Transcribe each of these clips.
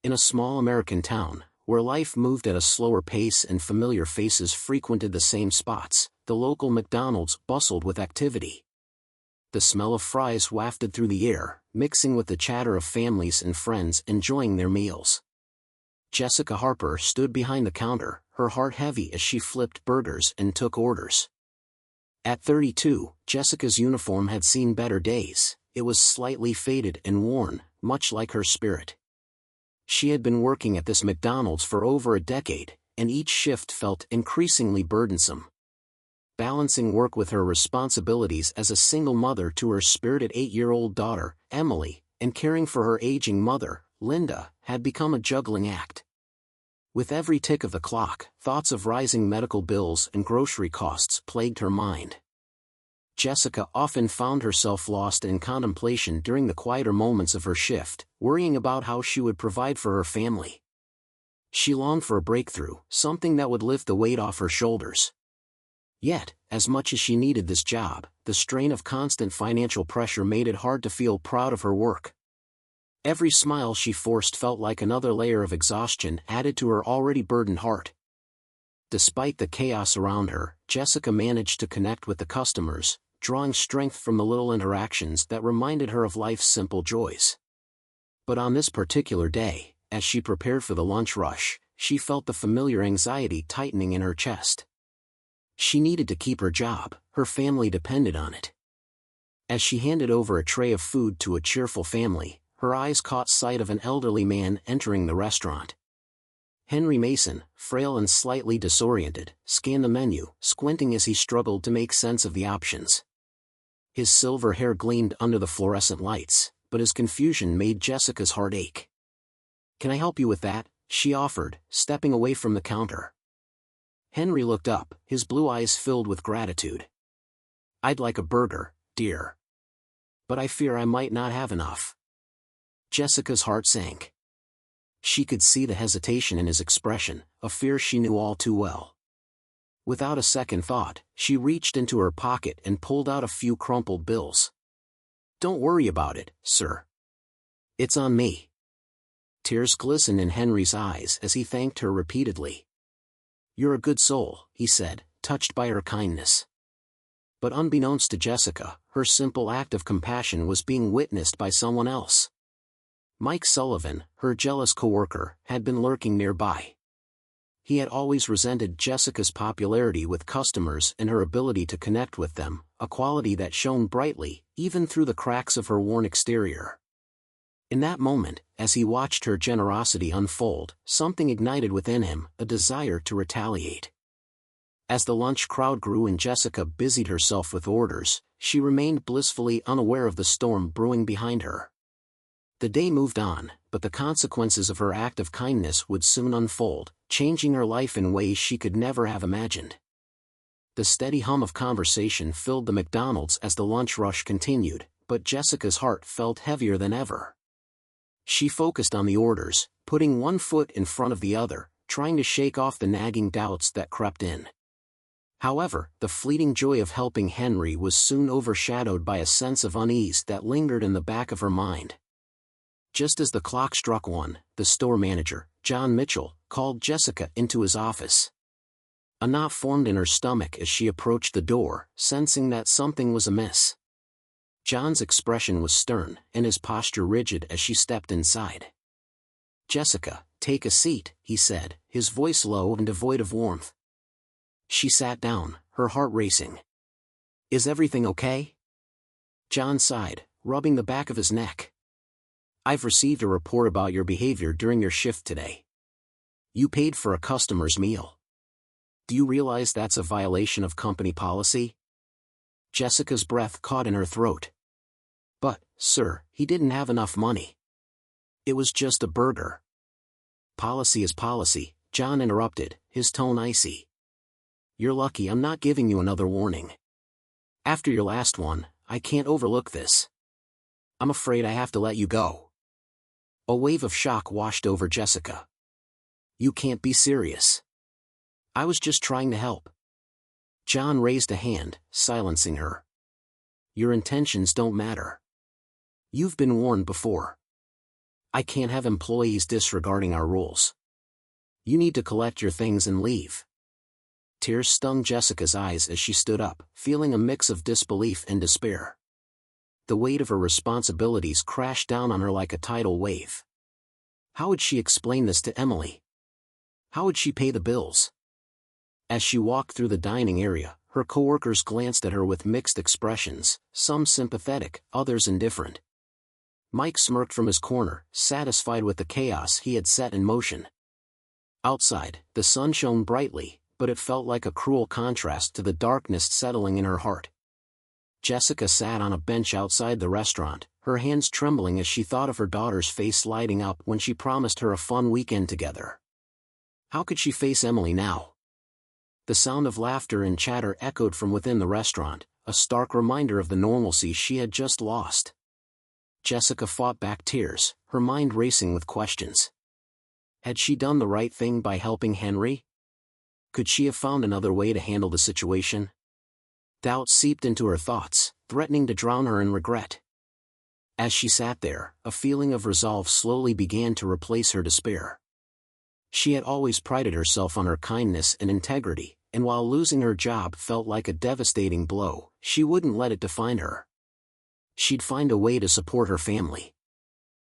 In a small American town, where life moved at a slower pace and familiar faces frequented the same spots, the local McDonald's bustled with activity. The smell of fries wafted through the air, mixing with the chatter of families and friends enjoying their meals. Jessica Harper stood behind the counter, her heart heavy as she flipped burgers and took orders. At 32, Jessica's uniform had seen better days. It was slightly faded and worn, much like her spirit. She had been working at this McDonald's for over a decade, and each shift felt increasingly burdensome. Balancing work with her responsibilities as a single mother to her spirited 8-year-old daughter, Emily, and caring for her aging mother, Linda, had become a juggling act. With every tick of the clock, thoughts of rising medical bills and grocery costs plagued her mind. Jessica often found herself lost in contemplation during the quieter moments of her shift, worrying about how she would provide for her family. She longed for a breakthrough, something that would lift the weight off her shoulders. Yet, as much as she needed this job, the strain of constant financial pressure made it hard to feel proud of her work. Every smile she forced felt like another layer of exhaustion added to her already burdened heart. Despite the chaos around her, Jessica managed to connect with the customers, drawing strength from the little interactions that reminded her of life's simple joys. But on this particular day, as she prepared for the lunch rush, she felt the familiar anxiety tightening in her chest. She needed to keep her job, her family depended on it. As she handed over a tray of food to a cheerful family, her eyes caught sight of an elderly man entering the restaurant. Henry Mason, frail and slightly disoriented, scanned the menu, squinting as he struggled to make sense of the options. His silver hair gleamed under the fluorescent lights, but his confusion made Jessica's heart ache. "Can I help you with that?" she offered, stepping away from the counter. Henry looked up, his blue eyes filled with gratitude. "I'd like a burger, dear. But I fear I might not have enough." Jessica's heart sank. She could see the hesitation in his expression, a fear she knew all too well. Without a second thought, she reached into her pocket and pulled out a few crumpled bills. "Don't worry about it, sir. It's on me." Tears glistened in Henry's eyes as he thanked her repeatedly. "You're a good soul," he said, touched by her kindness. But unbeknownst to Jessica, her simple act of compassion was being witnessed by someone else. Mike Sullivan, her jealous coworker, had been lurking nearby. He had always resented Jessica's popularity with customers and her ability to connect with them, a quality that shone brightly, even through the cracks of her worn exterior. In that moment, as he watched her generosity unfold, something ignited within him, a desire to retaliate. As the lunch crowd grew and Jessica busied herself with orders, she remained blissfully unaware of the storm brewing behind her. The day moved on, but the consequences of her act of kindness would soon unfold, changing her life in ways she could never have imagined. The steady hum of conversation filled the McDonald's as the lunch rush continued, but Jessica's heart felt heavier than ever. She focused on the orders, putting one foot in front of the other, trying to shake off the nagging doubts that crept in. However, the fleeting joy of helping Henry was soon overshadowed by a sense of unease that lingered in the back of her mind. Just as the clock struck 1, the store manager, John Mitchell, called Jessica into his office. A knot formed in her stomach as she approached the door, sensing that something was amiss. John's expression was stern, and his posture rigid as she stepped inside. "Jessica, take a seat," he said, his voice low and devoid of warmth. She sat down, her heart racing. "Is everything okay?" John sighed, rubbing the back of his neck. "I've received a report about your behavior during your shift today. You paid for a customer's meal. Do you realize that's a violation of company policy?" Jessica's breath caught in her throat. "But, sir, he didn't have enough money. It was just a burger." "Policy is policy," John interrupted, his tone icy. "You're lucky I'm not giving you another warning. After your last one, I can't overlook this. I'm afraid I have to let you go." A wave of shock washed over Jessica. "You can't be serious." "I was just trying to help." John raised a hand, silencing her. "Your intentions don't matter. You've been warned before." I can't have employees disregarding our rules. You need to collect your things and leave. Tears stung Jessica's eyes as she stood up, feeling a mix of disbelief and despair. The weight of her responsibilities crashed down on her like a tidal wave. How would she explain this to Emily? How would she pay the bills? As she walked through the dining area, her coworkers glanced at her with mixed expressions, some sympathetic, others indifferent. Mike smirked from his corner, satisfied with the chaos he had set in motion. Outside, the sun shone brightly, but it felt like a cruel contrast to the darkness settling in her heart. Jessica sat on a bench outside the restaurant, her hands trembling as she thought of her daughter's face lighting up when she promised her a fun weekend together. How could she face Emily now? The sound of laughter and chatter echoed from within the restaurant, a stark reminder of the normalcy she had just lost. Jessica fought back tears, her mind racing with questions. Had she done the right thing by helping Henry? Could she have found another way to handle the situation? Doubt seeped into her thoughts, threatening to drown her in regret. As she sat there, a feeling of resolve slowly began to replace her despair. She had always prided herself on her kindness and integrity, and while losing her job felt like a devastating blow, she wouldn't let it define her. She'd find a way to support her family.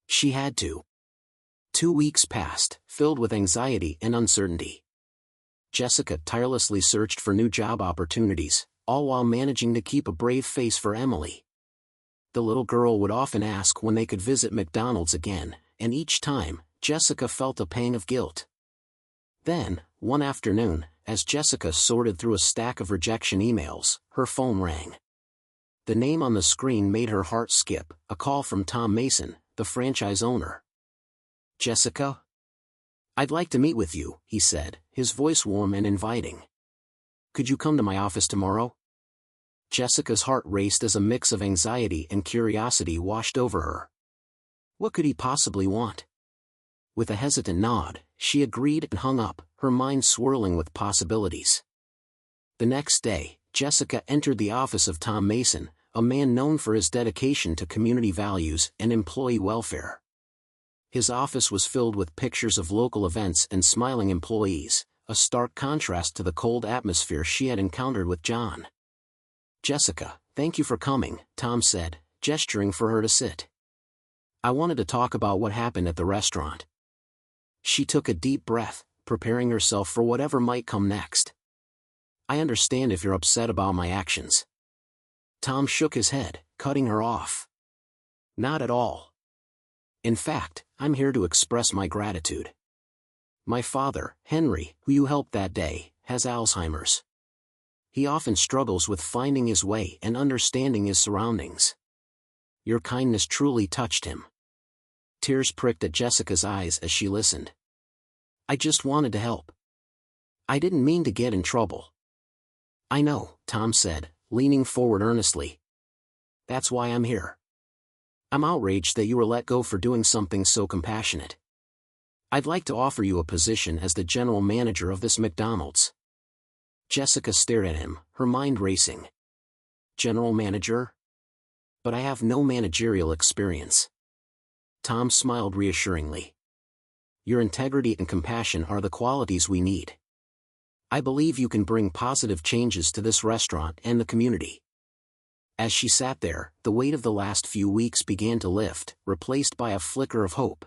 She had to. 2 weeks passed, filled with anxiety and uncertainty. Jessica tirelessly searched for new job opportunities, all while managing to keep a brave face for Emily. The little girl would often ask when they could visit McDonald's again, and each time, Jessica felt a pang of guilt. Then, one afternoon, as Jessica sorted through a stack of rejection emails, her phone rang. The name on the screen made her heart skip, a call from Tom Mason, the franchise owner. "Jessica? I'd like to meet with you," he said, his voice warm and inviting. "Could you come to my office tomorrow?" Jessica's heart raced as a mix of anxiety and curiosity washed over her. What could he possibly want? With a hesitant nod, she agreed and hung up, her mind swirling with possibilities. The next day, Jessica entered the office of Tom Mason, a man known for his dedication to community values and employee welfare. His office was filled with pictures of local events and smiling employees, a stark contrast to the cold atmosphere she had encountered with John. "Jessica, thank you for coming," Tom said, gesturing for her to sit. "I wanted to talk about what happened at the restaurant." She took a deep breath, preparing herself for whatever might come next. "I understand if you're upset about my actions." Tom shook his head, cutting her off. "Not at all. In fact, I'm here to express my gratitude. My father, Henry, who you helped that day, has Alzheimer's. He often struggles with finding his way and understanding his surroundings. Your kindness truly touched him." Tears pricked at Jessica's eyes as she listened. "I just wanted to help. I didn't mean to get in trouble." "I know," Tom said, leaning forward earnestly. "That's why I'm here. I'm outraged that you were let go for doing something so compassionate. I'd like to offer you a position as the general manager of this McDonald's." Jessica stared at him, her mind racing. "General manager? But I have no managerial experience." Tom smiled reassuringly. "Your integrity and compassion are the qualities we need. I believe you can bring positive changes to this restaurant and the community." As she sat there, the weight of the last few weeks began to lift, replaced by a flicker of hope.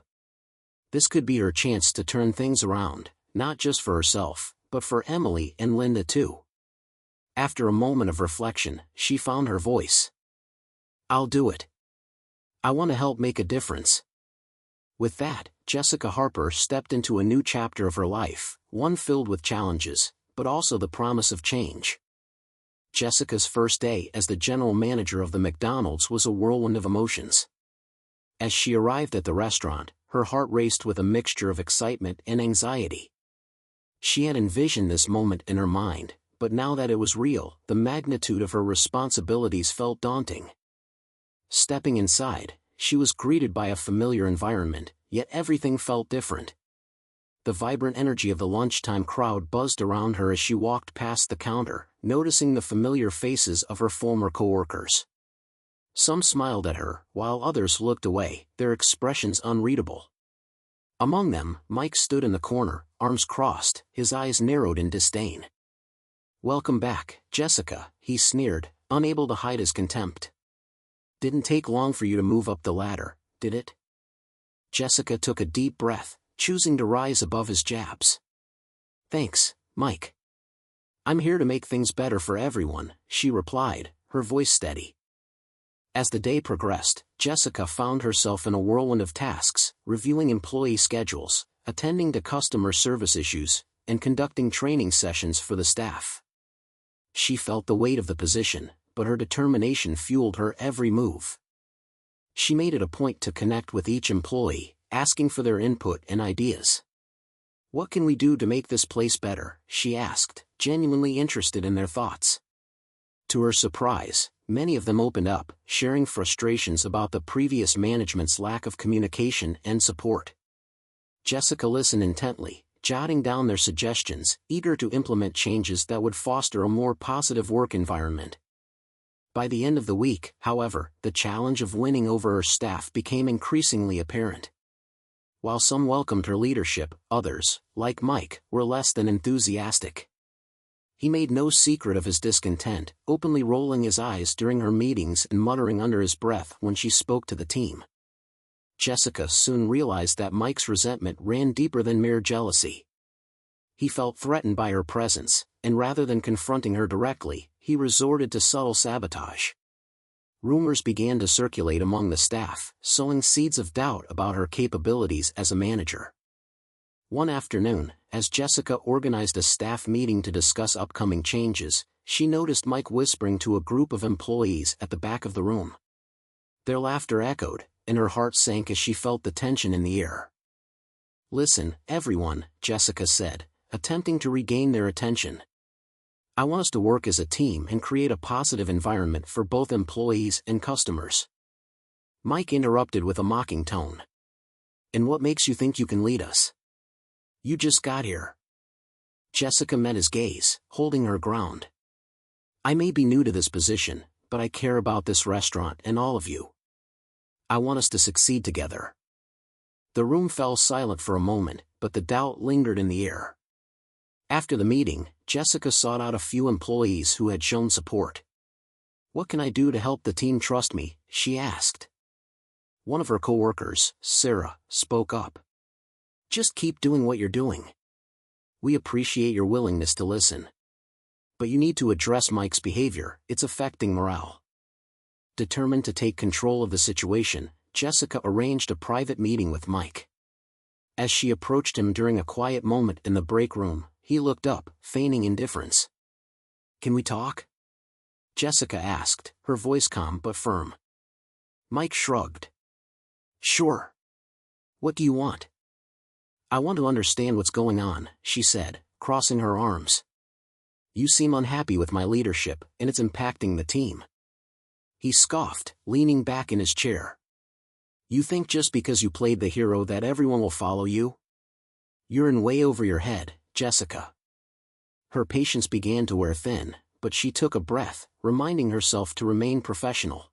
This could be her chance to turn things around, not just for herself, but for Emily and Linda too. After a moment of reflection, she found her voice. "I'll do it. I want to help make a difference." With that, Jessica Harper stepped into a new chapter of her life, one filled with challenges, but also the promise of change. Jessica's first day as the general manager of the McDonald's was a whirlwind of emotions. As she arrived at the restaurant, her heart raced with a mixture of excitement and anxiety. She had envisioned this moment in her mind, but now that it was real, the magnitude of her responsibilities felt daunting. Stepping inside, she was greeted by a familiar environment, yet everything felt different. The vibrant energy of the lunchtime crowd buzzed around her as she walked past the counter, noticing the familiar faces of her former coworkers. Some smiled at her, while others looked away, their expressions unreadable. Among them, Mike stood in the corner, arms crossed, his eyes narrowed in disdain. "Welcome back, Jessica," he sneered, unable to hide his contempt. "Didn't take long for you to move up the ladder, did it?" Jessica took a deep breath, choosing to rise above his jabs. "Thanks, Mike. I'm here to make things better for everyone," she replied, her voice steady. As the day progressed, Jessica found herself in a whirlwind of tasks, reviewing employee schedules, attending to customer service issues, and conducting training sessions for the staff. She felt the weight of the position, but her determination fueled her every move. She made it a point to connect with each employee, asking for their input and ideas. "What can we do to make this place better?" she asked, genuinely interested in their thoughts. To her surprise, many of them opened up, sharing frustrations about the previous management's lack of communication and support. Jessica listened intently, jotting down their suggestions, eager to implement changes that would foster a more positive work environment. By the end of the week, however, the challenge of winning over her staff became increasingly apparent. While some welcomed her leadership, others, like Mike, were less than enthusiastic. He made no secret of his discontent, openly rolling his eyes during her meetings and muttering under his breath when she spoke to the team. Jessica soon realized that Mike's resentment ran deeper than mere jealousy. He felt threatened by her presence, and rather than confronting her directly, he resorted to subtle sabotage. Rumors began to circulate among the staff, sowing seeds of doubt about her capabilities as a manager. One afternoon, as Jessica organized a staff meeting to discuss upcoming changes, she noticed Mike whispering to a group of employees at the back of the room. Their laughter echoed, and her heart sank as she felt the tension in the air. "Listen, everyone," Jessica said, attempting to regain their attention. "I want us to work as a team and create a positive environment for both employees and customers." Mike interrupted with a mocking tone. "And what makes you think you can lead us? You just got here." Jessica met his gaze, holding her ground. "I may be new to this position, but I care about this restaurant and all of you. I want us to succeed together." The room fell silent for a moment, but the doubt lingered in the air. After the meeting, Jessica sought out a few employees who had shown support. "What can I do to help the team trust me?" she asked. One of her coworkers, Sarah, spoke up. "Just keep doing what you're doing. We appreciate your willingness to listen. But you need to address Mike's behavior, it's affecting morale." Determined to take control of the situation, Jessica arranged a private meeting with Mike. As she approached him during a quiet moment in the break room, he looked up, feigning indifference. "Can we talk?" Jessica asked, her voice calm but firm. Mike shrugged. "Sure. What do you want?" "I want to understand what's going on," she said, crossing her arms. "You seem unhappy with my leadership, and it's impacting the team." He scoffed, leaning back in his chair. "You think just because you played the hero that everyone will follow you? You're in way over your head, Jessica." Her patience began to wear thin, but she took a breath, reminding herself to remain professional.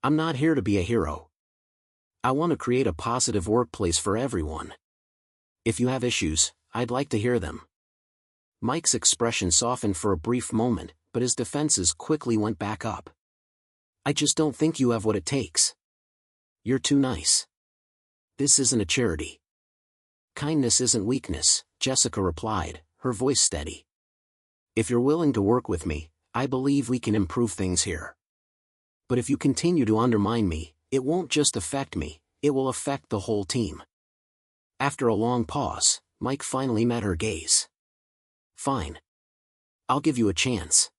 "I'm not here to be a hero. I want to create a positive workplace for everyone. If you have issues, I'd like to hear them." Mike's expression softened for a brief moment, but his defenses quickly went back up. "I just don't think you have what it takes. You're too nice. This isn't a charity." "Kindness isn't weakness," Jessica replied, her voice steady. "If you're willing to work with me, I believe we can improve things here. But if you continue to undermine me, it won't just affect me, it will affect the whole team." After a long pause, Mike finally met her gaze. "Fine. I'll give you a chance.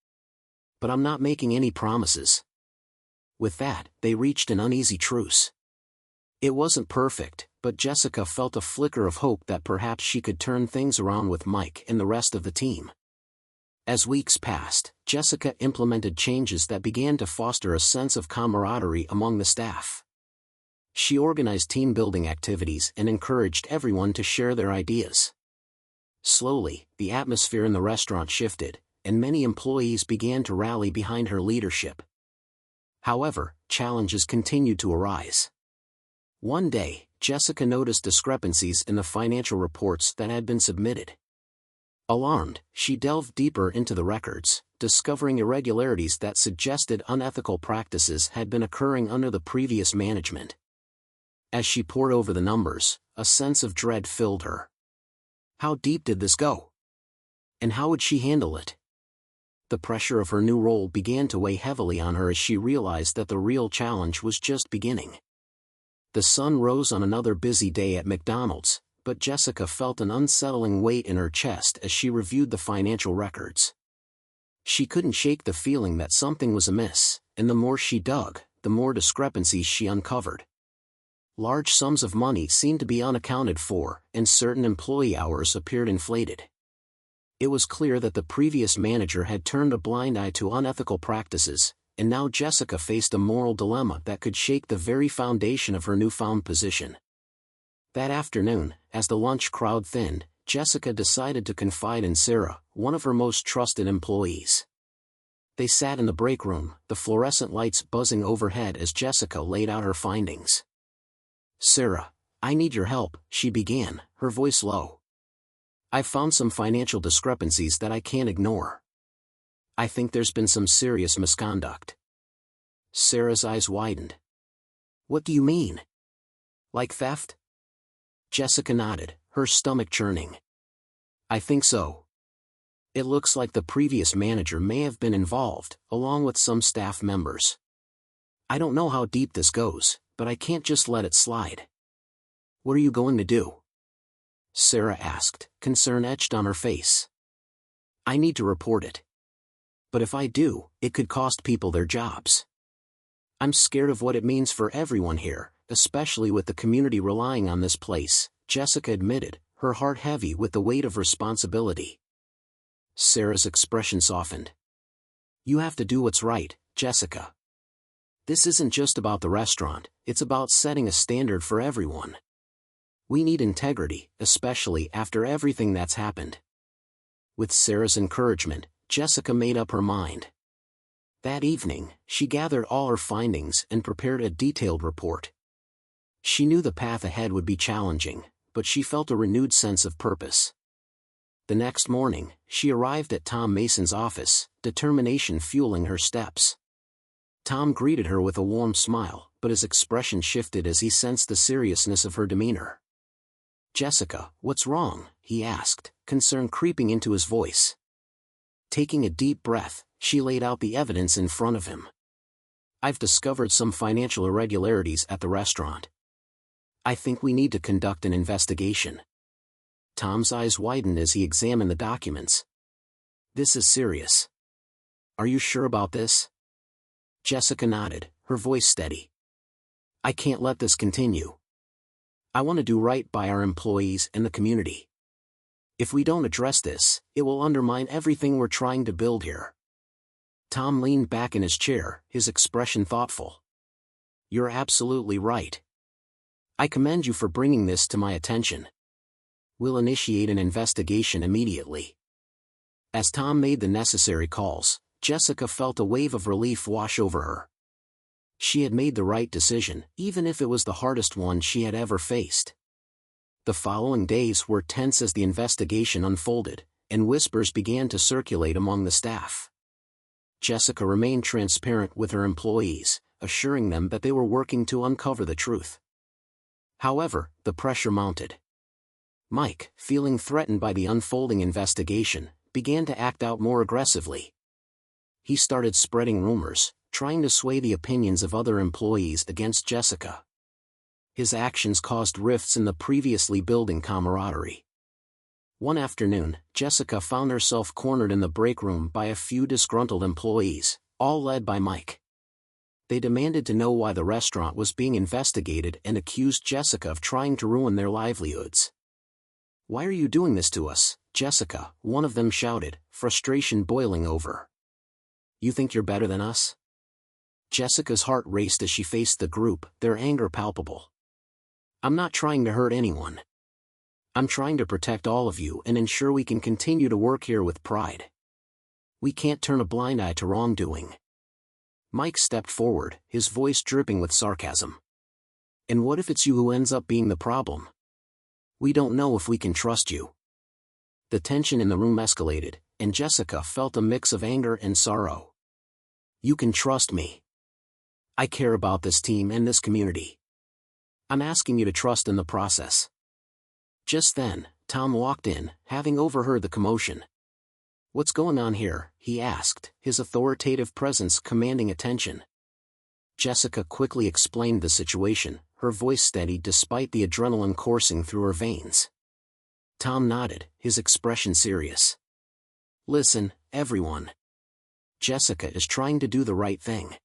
But I'm not making any promises." With that, they reached an uneasy truce. It wasn't perfect, but Jessica felt a flicker of hope that perhaps she could turn things around with Mike and the rest of the team. As weeks passed, Jessica implemented changes that began to foster a sense of camaraderie among the staff. She organized team-building activities and encouraged everyone to share their ideas. Slowly, the atmosphere in the restaurant shifted, and many employees began to rally behind her leadership. However, challenges continued to arise. One day, Jessica noticed discrepancies in the financial reports that had been submitted. Alarmed, she delved deeper into the records, discovering irregularities that suggested unethical practices had been occurring under the previous management. As she pored over the numbers, a sense of dread filled her. How deep did this go? And how would she handle it? The pressure of her new role began to weigh heavily on her as she realized that the real challenge was just beginning. The sun rose on another busy day at McDonald's, but Jessica felt an unsettling weight in her chest as she reviewed the financial records. She couldn't shake the feeling that something was amiss, and the more she dug, the more discrepancies she uncovered. Large sums of money seemed to be unaccounted for, and certain employee hours appeared inflated. It was clear that the previous manager had turned a blind eye to unethical practices, and now Jessica faced a moral dilemma that could shake the very foundation of her newfound position. That afternoon, as the lunch crowd thinned, Jessica decided to confide in Sarah, one of her most trusted employees. They sat in the break room, the fluorescent lights buzzing overhead as Jessica laid out her findings. "Sarah, I need your help," she began, her voice low. "I've found some financial discrepancies that I can't ignore. I think there's been some serious misconduct." Sarah's eyes widened. "What do you mean? Like theft?" Jessica nodded, her stomach churning. "I think so. It looks like the previous manager may have been involved, along with some staff members. I don't know how deep this goes, but I can't just let it slide." "What are you going to do?" Sarah asked, concern etched on her face. "I need to report it. But if I do, it could cost people their jobs. I'm scared of what it means for everyone here, especially with the community relying on this place," Jessica admitted, her heart heavy with the weight of responsibility. Sarah's expression softened. "You have to do what's right, Jessica. This isn't just about the restaurant, it's about setting a standard for everyone. We need integrity, especially after everything that's happened." With Sarah's encouragement, Jessica made up her mind. That evening, she gathered all her findings and prepared a detailed report. She knew the path ahead would be challenging, but she felt a renewed sense of purpose. The next morning, she arrived at Tom Mason's office, determination fueling her steps. Tom greeted her with a warm smile, but his expression shifted as he sensed the seriousness of her demeanor. "Jessica, what's wrong?" he asked, concern creeping into his voice. Taking a deep breath, she laid out the evidence in front of him. "I've discovered some financial irregularities at the restaurant. I think we need to conduct an investigation." Tom's eyes widened as he examined the documents. "This is serious. Are you sure about this?" Jessica nodded, her voice steady. "I can't let this continue. I want to do right by our employees and the community. If we don't address this, it will undermine everything we're trying to build here." Tom leaned back in his chair, his expression thoughtful. "You're absolutely right. I commend you for bringing this to my attention. We'll initiate an investigation immediately." As Tom made the necessary calls, Jessica felt a wave of relief wash over her. She had made the right decision, even if it was the hardest one she had ever faced. The following days were tense as the investigation unfolded, and whispers began to circulate among the staff. Jessica remained transparent with her employees, assuring them that they were working to uncover the truth. However, the pressure mounted. Mike, feeling threatened by the unfolding investigation, began to act out more aggressively. He started spreading rumors, trying to sway the opinions of other employees against Jessica. His actions caused rifts in the previously building camaraderie. One afternoon, Jessica found herself cornered in the break room by a few disgruntled employees, all led by Mike. They demanded to know why the restaurant was being investigated and accused Jessica of trying to ruin their livelihoods. "Why are you doing this to us, Jessica?" one of them shouted, frustration boiling over. "You think you're better than us?" Jessica's heart raced as she faced the group, their anger palpable. "I'm not trying to hurt anyone. I'm trying to protect all of you and ensure we can continue to work here with pride. We can't turn a blind eye to wrongdoing." Mike stepped forward, his voice dripping with sarcasm. And what if it's you who ends up being the problem? We don't know if we can trust you. The tension in the room escalated, and Jessica felt a mix of anger and sorrow. You can trust me. I care about this team and this community. I'm asking you to trust in the process. Just then, Tom walked in, having overheard the commotion. What's going on here? He asked, his authoritative presence commanding attention. Jessica quickly explained the situation, her voice steady despite the adrenaline coursing through her veins. Tom nodded, his expression serious. Listen, everyone. Jessica is trying to do the right thing.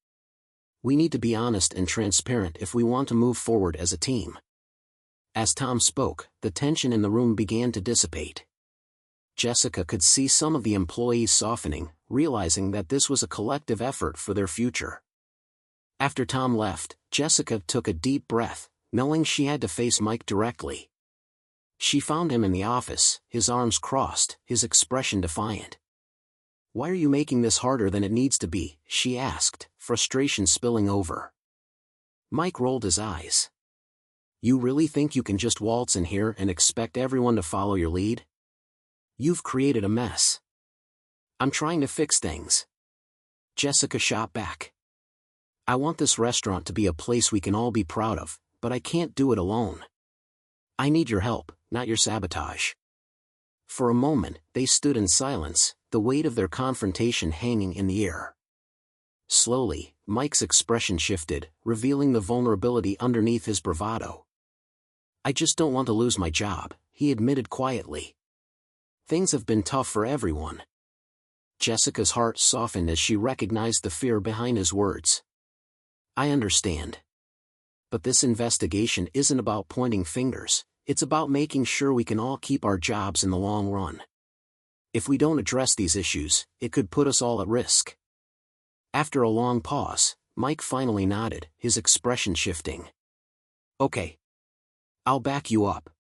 We need to be honest and transparent if we want to move forward as a team. As Tom spoke, the tension in the room began to dissipate. Jessica could see some of the employees softening, realizing that this was a collective effort for their future. After Tom left, Jessica took a deep breath, knowing she had to face Mike directly. She found him in the office, his arms crossed, his expression defiant. Why are you making this harder than it needs to be? She asked, frustration spilling over. Mike rolled his eyes. You really think you can just waltz in here and expect everyone to follow your lead? You've created a mess. I'm trying to fix things. Jessica shot back. I want this restaurant to be a place we can all be proud of, but I can't do it alone. I need your help, not your sabotage. For a moment, they stood in silence, the weight of their confrontation hanging in the air. Slowly, Mike's expression shifted, revealing the vulnerability underneath his bravado. I just don't want to lose my job, he admitted quietly. Things have been tough for everyone. Jessica's heart softened as she recognized the fear behind his words. I understand. But this investigation isn't about pointing fingers, it's about making sure we can all keep our jobs in the long run. If we don't address these issues, it could put us all at risk. After a long pause, Mike finally nodded, his expression shifting. Okay. I'll back you up.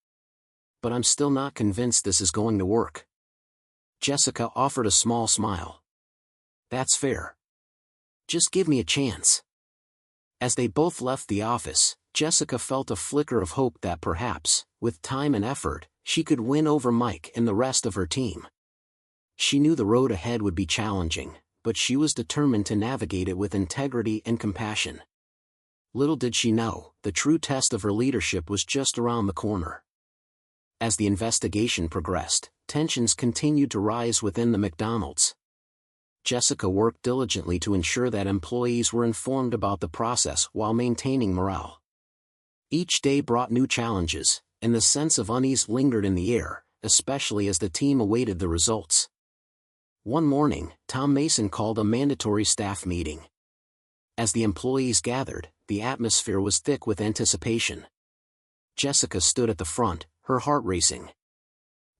But I'm still not convinced this is going to work. Jessica offered a small smile. That's fair. Just give me a chance. As they both left the office, Jessica felt a flicker of hope that perhaps, with time and effort, she could win over Mike and the rest of her team. She knew the road ahead would be challenging, but she was determined to navigate it with integrity and compassion. Little did she know, the true test of her leadership was just around the corner. As the investigation progressed, tensions continued to rise within the McDonald's. Jessica worked diligently to ensure that employees were informed about the process while maintaining morale. Each day brought new challenges, and the sense of unease lingered in the air, especially as the team awaited the results. One morning, Tom Mason called a mandatory staff meeting. As the employees gathered, the atmosphere was thick with anticipation. Jessica stood at the front, her heart racing.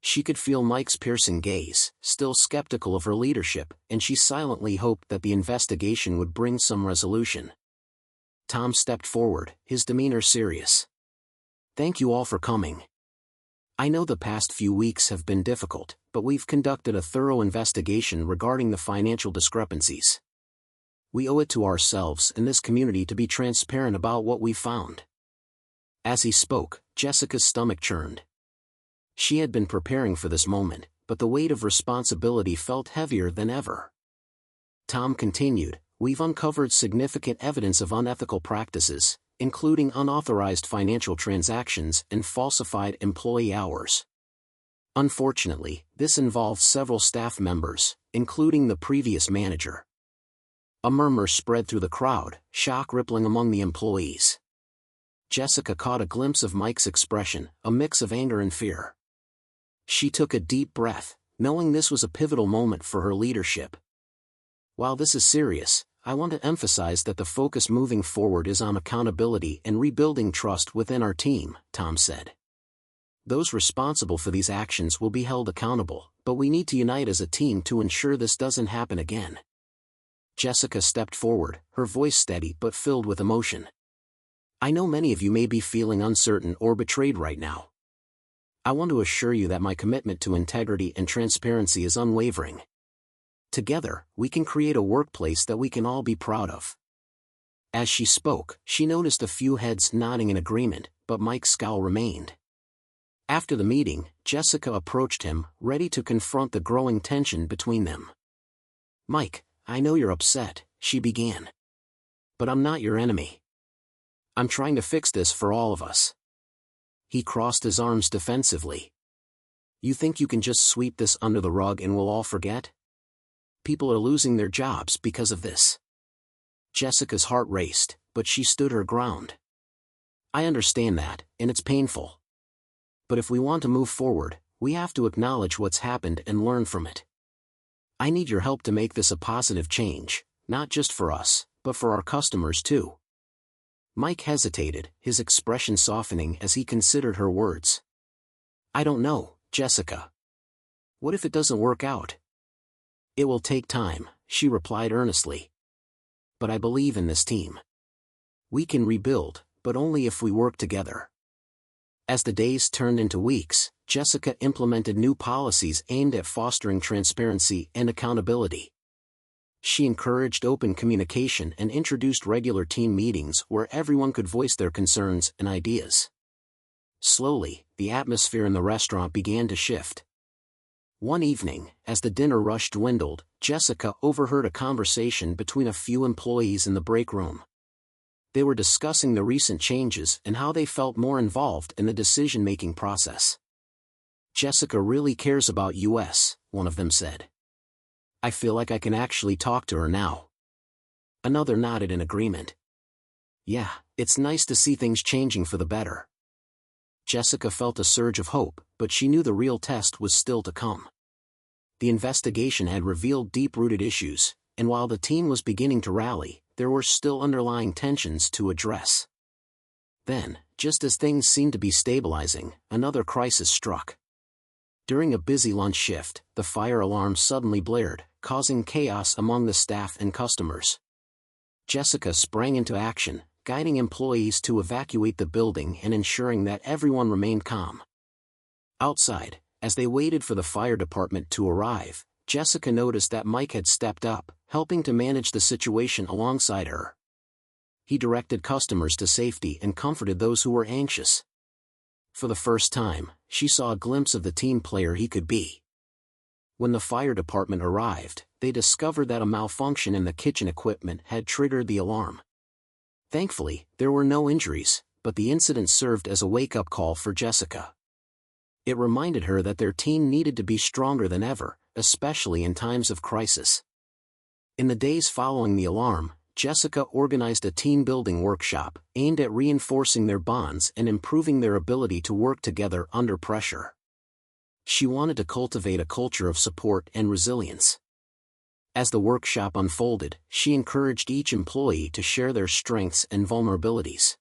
She could feel Mike's piercing gaze, still skeptical of her leadership, and she silently hoped that the investigation would bring some resolution. Tom stepped forward, his demeanor serious. Thank you all for coming. I know the past few weeks have been difficult, but we've conducted a thorough investigation regarding the financial discrepancies. We owe it to ourselves and this community to be transparent about what we found. As he spoke, Jessica's stomach churned. She had been preparing for this moment, but the weight of responsibility felt heavier than ever. Tom continued, we've uncovered significant evidence of unethical practices, including unauthorized financial transactions and falsified employee hours. Unfortunately, this involves several staff members, including the previous manager. A murmur spread through the crowd, shock rippling among the employees. Jessica caught a glimpse of Mike's expression, a mix of anger and fear. She took a deep breath, knowing this was a pivotal moment for her leadership. While this is serious, I want to emphasize that the focus moving forward is on accountability and rebuilding trust within our team, Tom said. Those responsible for these actions will be held accountable, but we need to unite as a team to ensure this doesn't happen again. Jessica stepped forward, her voice steady but filled with emotion. I know many of you may be feeling uncertain or betrayed right now. I want to assure you that my commitment to integrity and transparency is unwavering. Together, we can create a workplace that we can all be proud of. As she spoke, she noticed a few heads nodding in agreement, but Mike's scowl remained. After the meeting, Jessica approached him, ready to confront the growing tension between them. "Mike, I know you're upset," she began. "But I'm not your enemy. I'm trying to fix this for all of us." He crossed his arms defensively. "You think you can just sweep this under the rug and we'll all forget? People are losing their jobs because of this." Jessica's heart raced, but she stood her ground. "I understand that, and it's painful. But if we want to move forward, we have to acknowledge what's happened and learn from it. I need your help to make this a positive change, not just for us, but for our customers too." Mike hesitated, his expression softening as he considered her words. "I don't know, Jessica. What if it doesn't work out?" "It will take time," she replied earnestly. "But I believe in this team. We can rebuild, but only if we work together." As the days turned into weeks, Jessica implemented new policies aimed at fostering transparency and accountability. She encouraged open communication and introduced regular team meetings where everyone could voice their concerns and ideas. Slowly, the atmosphere in the restaurant began to shift. One evening, as the dinner rush dwindled, Jessica overheard a conversation between a few employees in the break room. They were discussing the recent changes and how they felt more involved in the decision-making process. "Jessica really cares about us," one of them said. "I feel like I can actually talk to her now." Another nodded in agreement. "Yeah, it's nice to see things changing for the better." Jessica felt a surge of hope, but she knew the real test was still to come. The investigation had revealed deep-rooted issues, and while the team was beginning to rally, there were still underlying tensions to address. Then, just as things seemed to be stabilizing, another crisis struck. During a busy lunch shift, the fire alarm suddenly blared, causing chaos among the staff and customers. Jessica sprang into action, guiding employees to evacuate the building and ensuring that everyone remained calm. Outside, as they waited for the fire department to arrive, Jessica noticed that Mike had stepped up, helping to manage the situation alongside her. He directed customers to safety and comforted those who were anxious. For the first time, she saw a glimpse of the team player he could be. When the fire department arrived, they discovered that a malfunction in the kitchen equipment had triggered the alarm. Thankfully, there were no injuries, but the incident served as a wake-up call for Jessica. It reminded her that their team needed to be stronger than ever, especially in times of crisis. In the days following the alarm, Jessica organized a team-building workshop aimed at reinforcing their bonds and improving their ability to work together under pressure. She wanted to cultivate a culture of support and resilience. As the workshop unfolded, she encouraged each employee to share their strengths and vulnerabilities.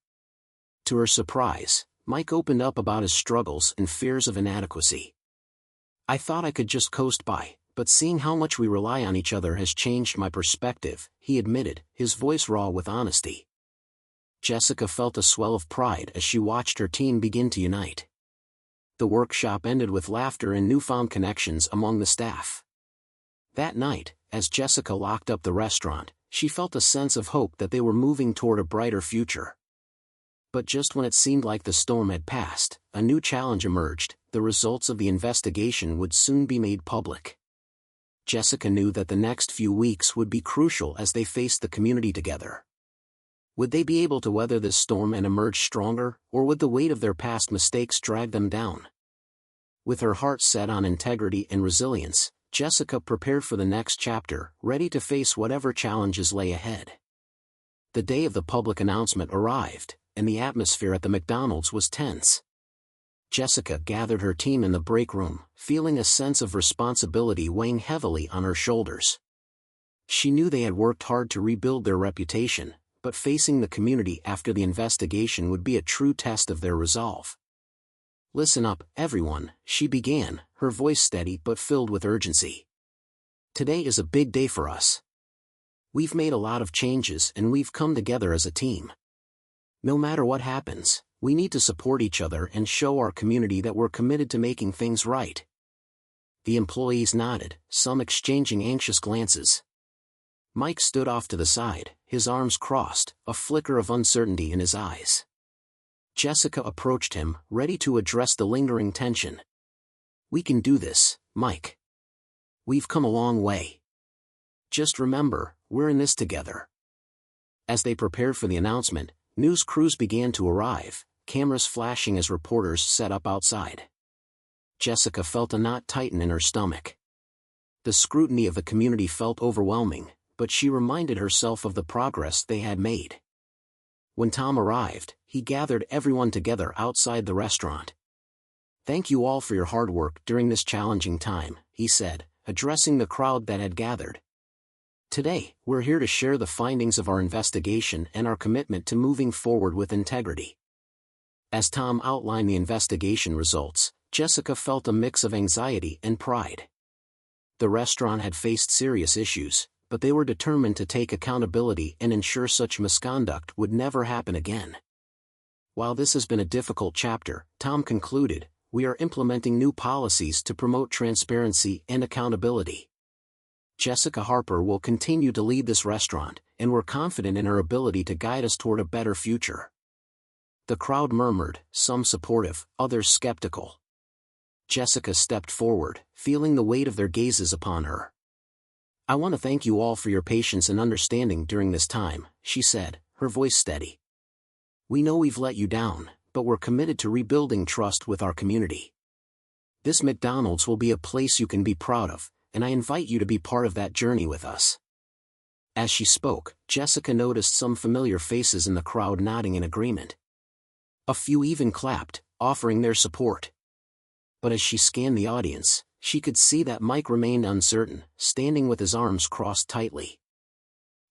To her surprise, Mike opened up about his struggles and fears of inadequacy. "I thought I could just coast by, but seeing how much we rely on each other has changed my perspective," he admitted, his voice raw with honesty. Jessica felt a swell of pride as she watched her team begin to unite. The workshop ended with laughter and newfound connections among the staff. That night, as Jessica locked up the restaurant, she felt a sense of hope that they were moving toward a brighter future. But just when it seemed like the storm had passed, a new challenge emerged. The results of the investigation would soon be made public. Jessica knew that the next few weeks would be crucial as they faced the community together. Would they be able to weather this storm and emerge stronger, or would the weight of their past mistakes drag them down? With her heart set on integrity and resilience, Jessica prepared for the next chapter, ready to face whatever challenges lay ahead. The day of the public announcement arrived, and the atmosphere at the McDonald's was tense. Jessica gathered her team in the break room, feeling a sense of responsibility weighing heavily on her shoulders. She knew they had worked hard to rebuild their reputation, but facing the community after the investigation would be a true test of their resolve. "Listen up, everyone," she began, her voice steady but filled with urgency. "Today is a big day for us. We've made a lot of changes and we've come together as a team. No matter what happens, we need to support each other and show our community that we're committed to making things right. The employees nodded, some exchanging anxious glances. Mike stood off to the side, his arms crossed, a flicker of uncertainty in his eyes. Jessica approached him, ready to address the lingering tension. "We can do this, Mike. We've come a long way. Just remember, we're in this together." As they prepared for the announcement, news crews began to arrive, cameras flashing as reporters set up outside. Jessica felt a knot tighten in her stomach. The scrutiny of the community felt overwhelming, but she reminded herself of the progress they had made. When Tom arrived, he gathered everyone together outside the restaurant. "Thank you all for your hard work during this challenging time," he said, addressing the crowd that had gathered. "Today, we're here to share the findings of our investigation and our commitment to moving forward with integrity." As Tom outlined the investigation results, Jessica felt a mix of anxiety and pride. The restaurant had faced serious issues, but they were determined to take accountability and ensure such misconduct would never happen again. "While this has been a difficult chapter," Tom concluded, "we are implementing new policies to promote transparency and accountability. Jessica Harper will continue to lead this restaurant, and we're confident in her ability to guide us toward a better future." The crowd murmured, some supportive, others skeptical. Jessica stepped forward, feeling the weight of their gazes upon her. "I want to thank you all for your patience and understanding during this time," she said, her voice steady. "We know we've let you down, but we're committed to rebuilding trust with our community. This McDonald's will be a place you can be proud of, and I invite you to be part of that journey with us." As she spoke, Jessica noticed some familiar faces in the crowd nodding in agreement. A few even clapped, offering their support. But as she scanned the audience, she could see that Mike remained uncertain, standing with his arms crossed tightly.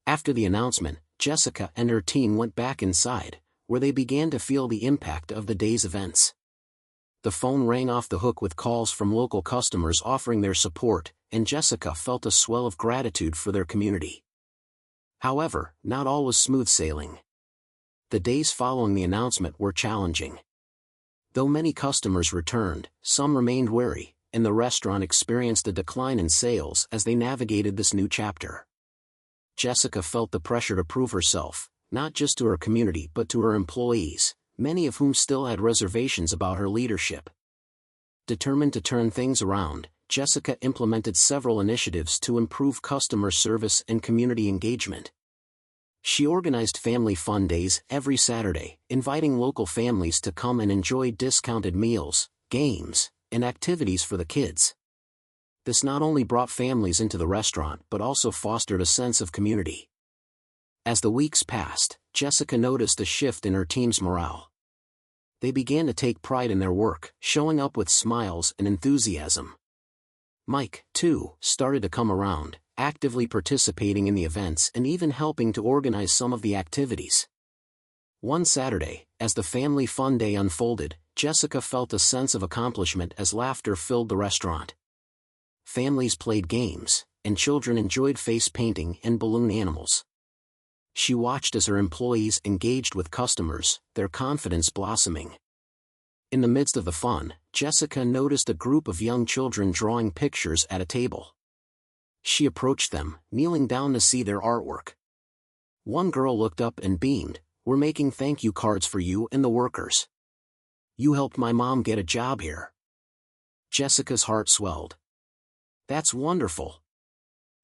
After the announcement, Jessica and her team went back inside, where they began to feel the impact of the day's events. The phone rang off the hook with calls from local customers offering their support, and Jessica felt a swell of gratitude for their community. However, not all was smooth sailing. The days following the announcement were challenging. Though many customers returned, some remained wary, and the restaurant experienced a decline in sales as they navigated this new chapter. Jessica felt the pressure to prove herself, not just to her community but to her employees, many of whom still had reservations about her leadership. Determined to turn things around, Jessica implemented several initiatives to improve customer service and community engagement. She organized family fun days every Saturday, inviting local families to come and enjoy discounted meals, games, and activities for the kids. This not only brought families into the restaurant but also fostered a sense of community. As the weeks passed, Jessica noticed a shift in her team's morale. They began to take pride in their work, showing up with smiles and enthusiasm. Mike, too, started to come around, actively participating in the events and even helping to organize some of the activities. One Saturday, as the family fun day unfolded, Jessica felt a sense of accomplishment as laughter filled the restaurant. Families played games, and children enjoyed face painting and balloon animals. She watched as her employees engaged with customers, their confidence blossoming. In the midst of the fun, Jessica noticed a group of young children drawing pictures at a table. She approached them, kneeling down to see their artwork. One girl looked up and beamed, "We're making thank you cards for you and the workers. You helped my mom get a job here." Jessica's heart swelled. "That's wonderful.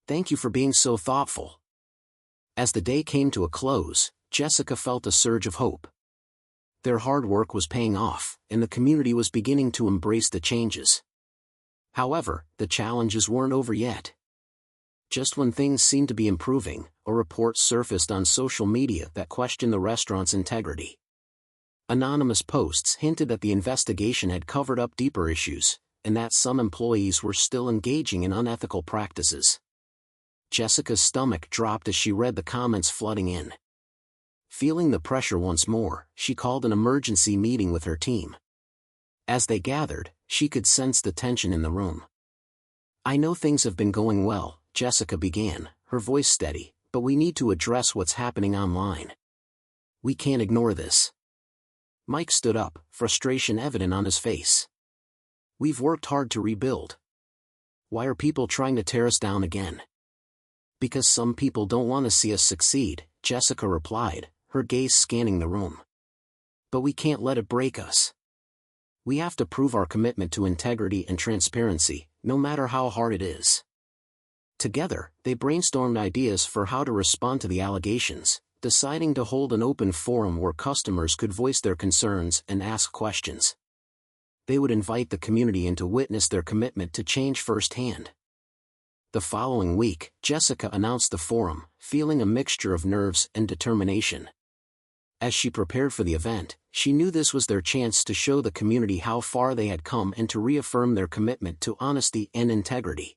Thank you for being so thoughtful." As the day came to a close, Jessica felt a surge of hope. Their hard work was paying off, and the community was beginning to embrace the changes. However, the challenges weren't over yet. Just when things seemed to be improving, a report surfaced on social media that questioned the restaurant's integrity. Anonymous posts hinted that the investigation had covered up deeper issues, and that some employees were still engaging in unethical practices. Jessica's stomach dropped as she read the comments flooding in. Feeling the pressure once more, she called an emergency meeting with her team. As they gathered, she could sense the tension in the room. "I know things have been going well," Jessica began, her voice steady, "but we need to address what's happening online. We can't ignore this." Mike stood up, frustration evident on his face. "We've worked hard to rebuild. Why are people trying to tear us down again? Because some people don't want to see us succeed, Jessica replied, her gaze scanning the room. But we can't let it break us. We have to prove our commitment to integrity and transparency, no matter how hard it is. Together, they brainstormed ideas for how to respond to the allegations, deciding to hold an open forum where customers could voice their concerns and ask questions. They would invite the community in to witness their commitment to change firsthand. The following week, Jessica announced the forum, feeling a mixture of nerves and determination. As she prepared for the event, she knew this was their chance to show the community how far they had come and to reaffirm their commitment to honesty and integrity.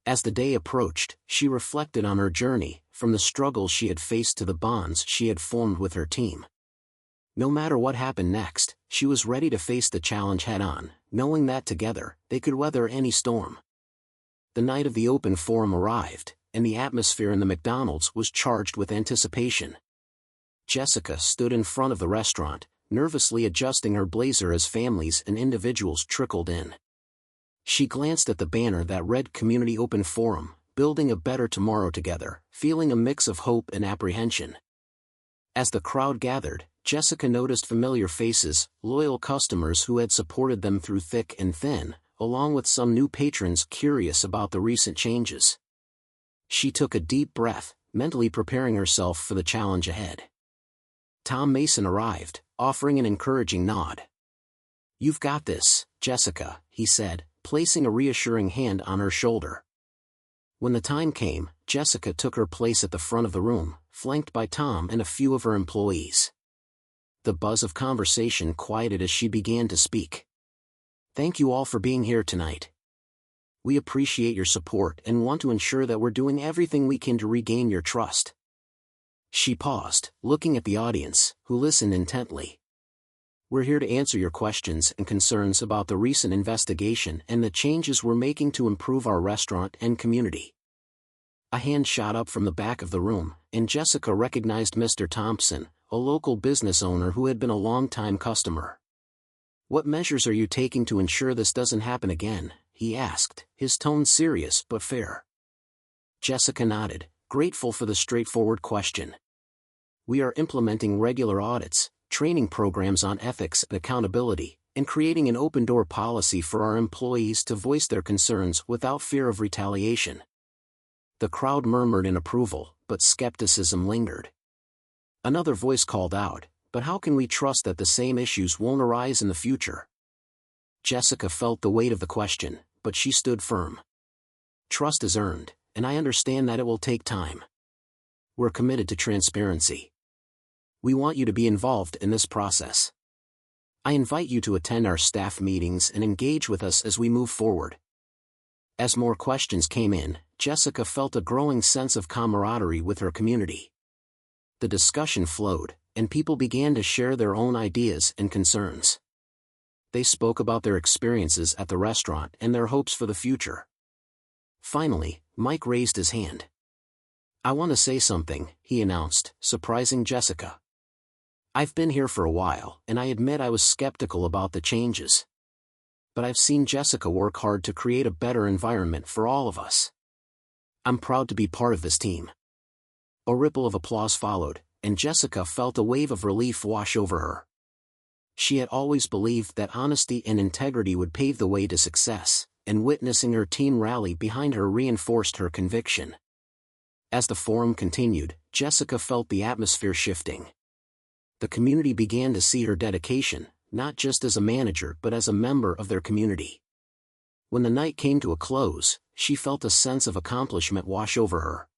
As the day approached, she reflected on her journey, from the struggles she had faced to the bonds she had formed with her team. No matter what happened next, she was ready to face the challenge head-on, knowing that together, they could weather any storm. The night of the open forum arrived, and the atmosphere in the McDonald's was charged with anticipation. Jessica stood in front of the restaurant, nervously adjusting her blazer as families and individuals trickled in. She glanced at the banner that read Community Open Forum, Building a Better Tomorrow Together, feeling a mix of hope and apprehension. As the crowd gathered, Jessica noticed familiar faces, loyal customers who had supported them through thick and thin, along with some new patrons curious about the recent changes. She took a deep breath, mentally preparing herself for the challenge ahead. Tom Mason arrived, offering an encouraging nod. "You've got this, Jessica," he said, placing a reassuring hand on her shoulder. When the time came, Jessica took her place at the front of the room, flanked by Tom and a few of her employees. The buzz of conversation quieted as she began to speak. "Thank you all for being here tonight. We appreciate your support and want to ensure that we're doing everything we can to regain your trust." She paused, looking at the audience, who listened intently. "We're here to answer your questions and concerns about the recent investigation and the changes we're making to improve our restaurant and community." A hand shot up from the back of the room, and Jessica recognized Mr. Thompson, a local business owner who had been a long-time customer. "What measures are you taking to ensure this doesn't happen again?" he asked, his tone serious but fair. Jessica nodded, grateful for the straightforward question. "We are implementing regular audits, training programs on ethics and accountability, and creating an open-door policy for our employees to voice their concerns without fear of retaliation." The crowd murmured in approval, but skepticism lingered. Another voice called out, "But how can we trust that the same issues won't arise in the future?" Jessica felt the weight of the question, but she stood firm. "Trust is earned, and I understand that it will take time. We're committed to transparency. We want you to be involved in this process. I invite you to attend our staff meetings and engage with us as we move forward." As more questions came in, Jessica felt a growing sense of camaraderie with her community. The discussion flowed, and people began to share their own ideas and concerns. They spoke about their experiences at the restaurant and their hopes for the future. Finally, Mike raised his hand. "I want to say something," he announced, surprising Jessica. "I've been here for a while, and I admit I was skeptical about the changes. But I've seen Jessica work hard to create a better environment for all of us. I'm proud to be part of this team." A ripple of applause followed, and Jessica felt a wave of relief wash over her. She had always believed that honesty and integrity would pave the way to success, and witnessing her team rally behind her reinforced her conviction. As the forum continued, Jessica felt the atmosphere shifting. The community began to see her dedication, not just as a manager but as a member of their community. When the night came to a close, she felt a sense of accomplishment wash over her.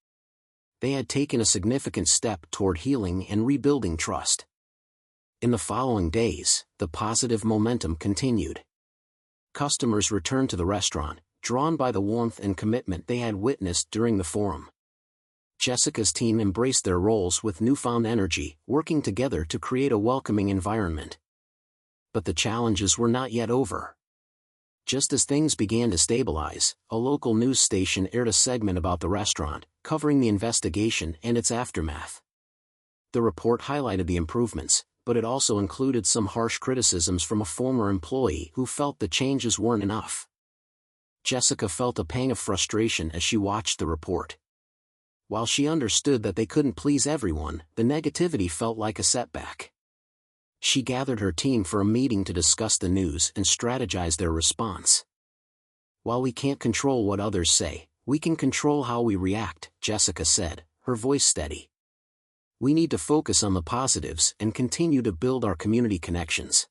They had taken a significant step toward healing and rebuilding trust. In the following days, the positive momentum continued. Customers returned to the restaurant, drawn by the warmth and commitment they had witnessed during the forum. Jessica's team embraced their roles with newfound energy, working together to create a welcoming environment. But the challenges were not yet over. Just as things began to stabilize, a local news station aired a segment about the restaurant, covering the investigation and its aftermath. The report highlighted the improvements, but it also included some harsh criticisms from a former employee who felt the changes weren't enough. Jessica felt a pang of frustration as she watched the report. While she understood that they couldn't please everyone, the negativity felt like a setback. She gathered her team for a meeting to discuss the news and strategize their response. While we can't control what others say, we can control how we react, Jessica said, her voice steady. We need to focus on the positives and continue to build our community connections.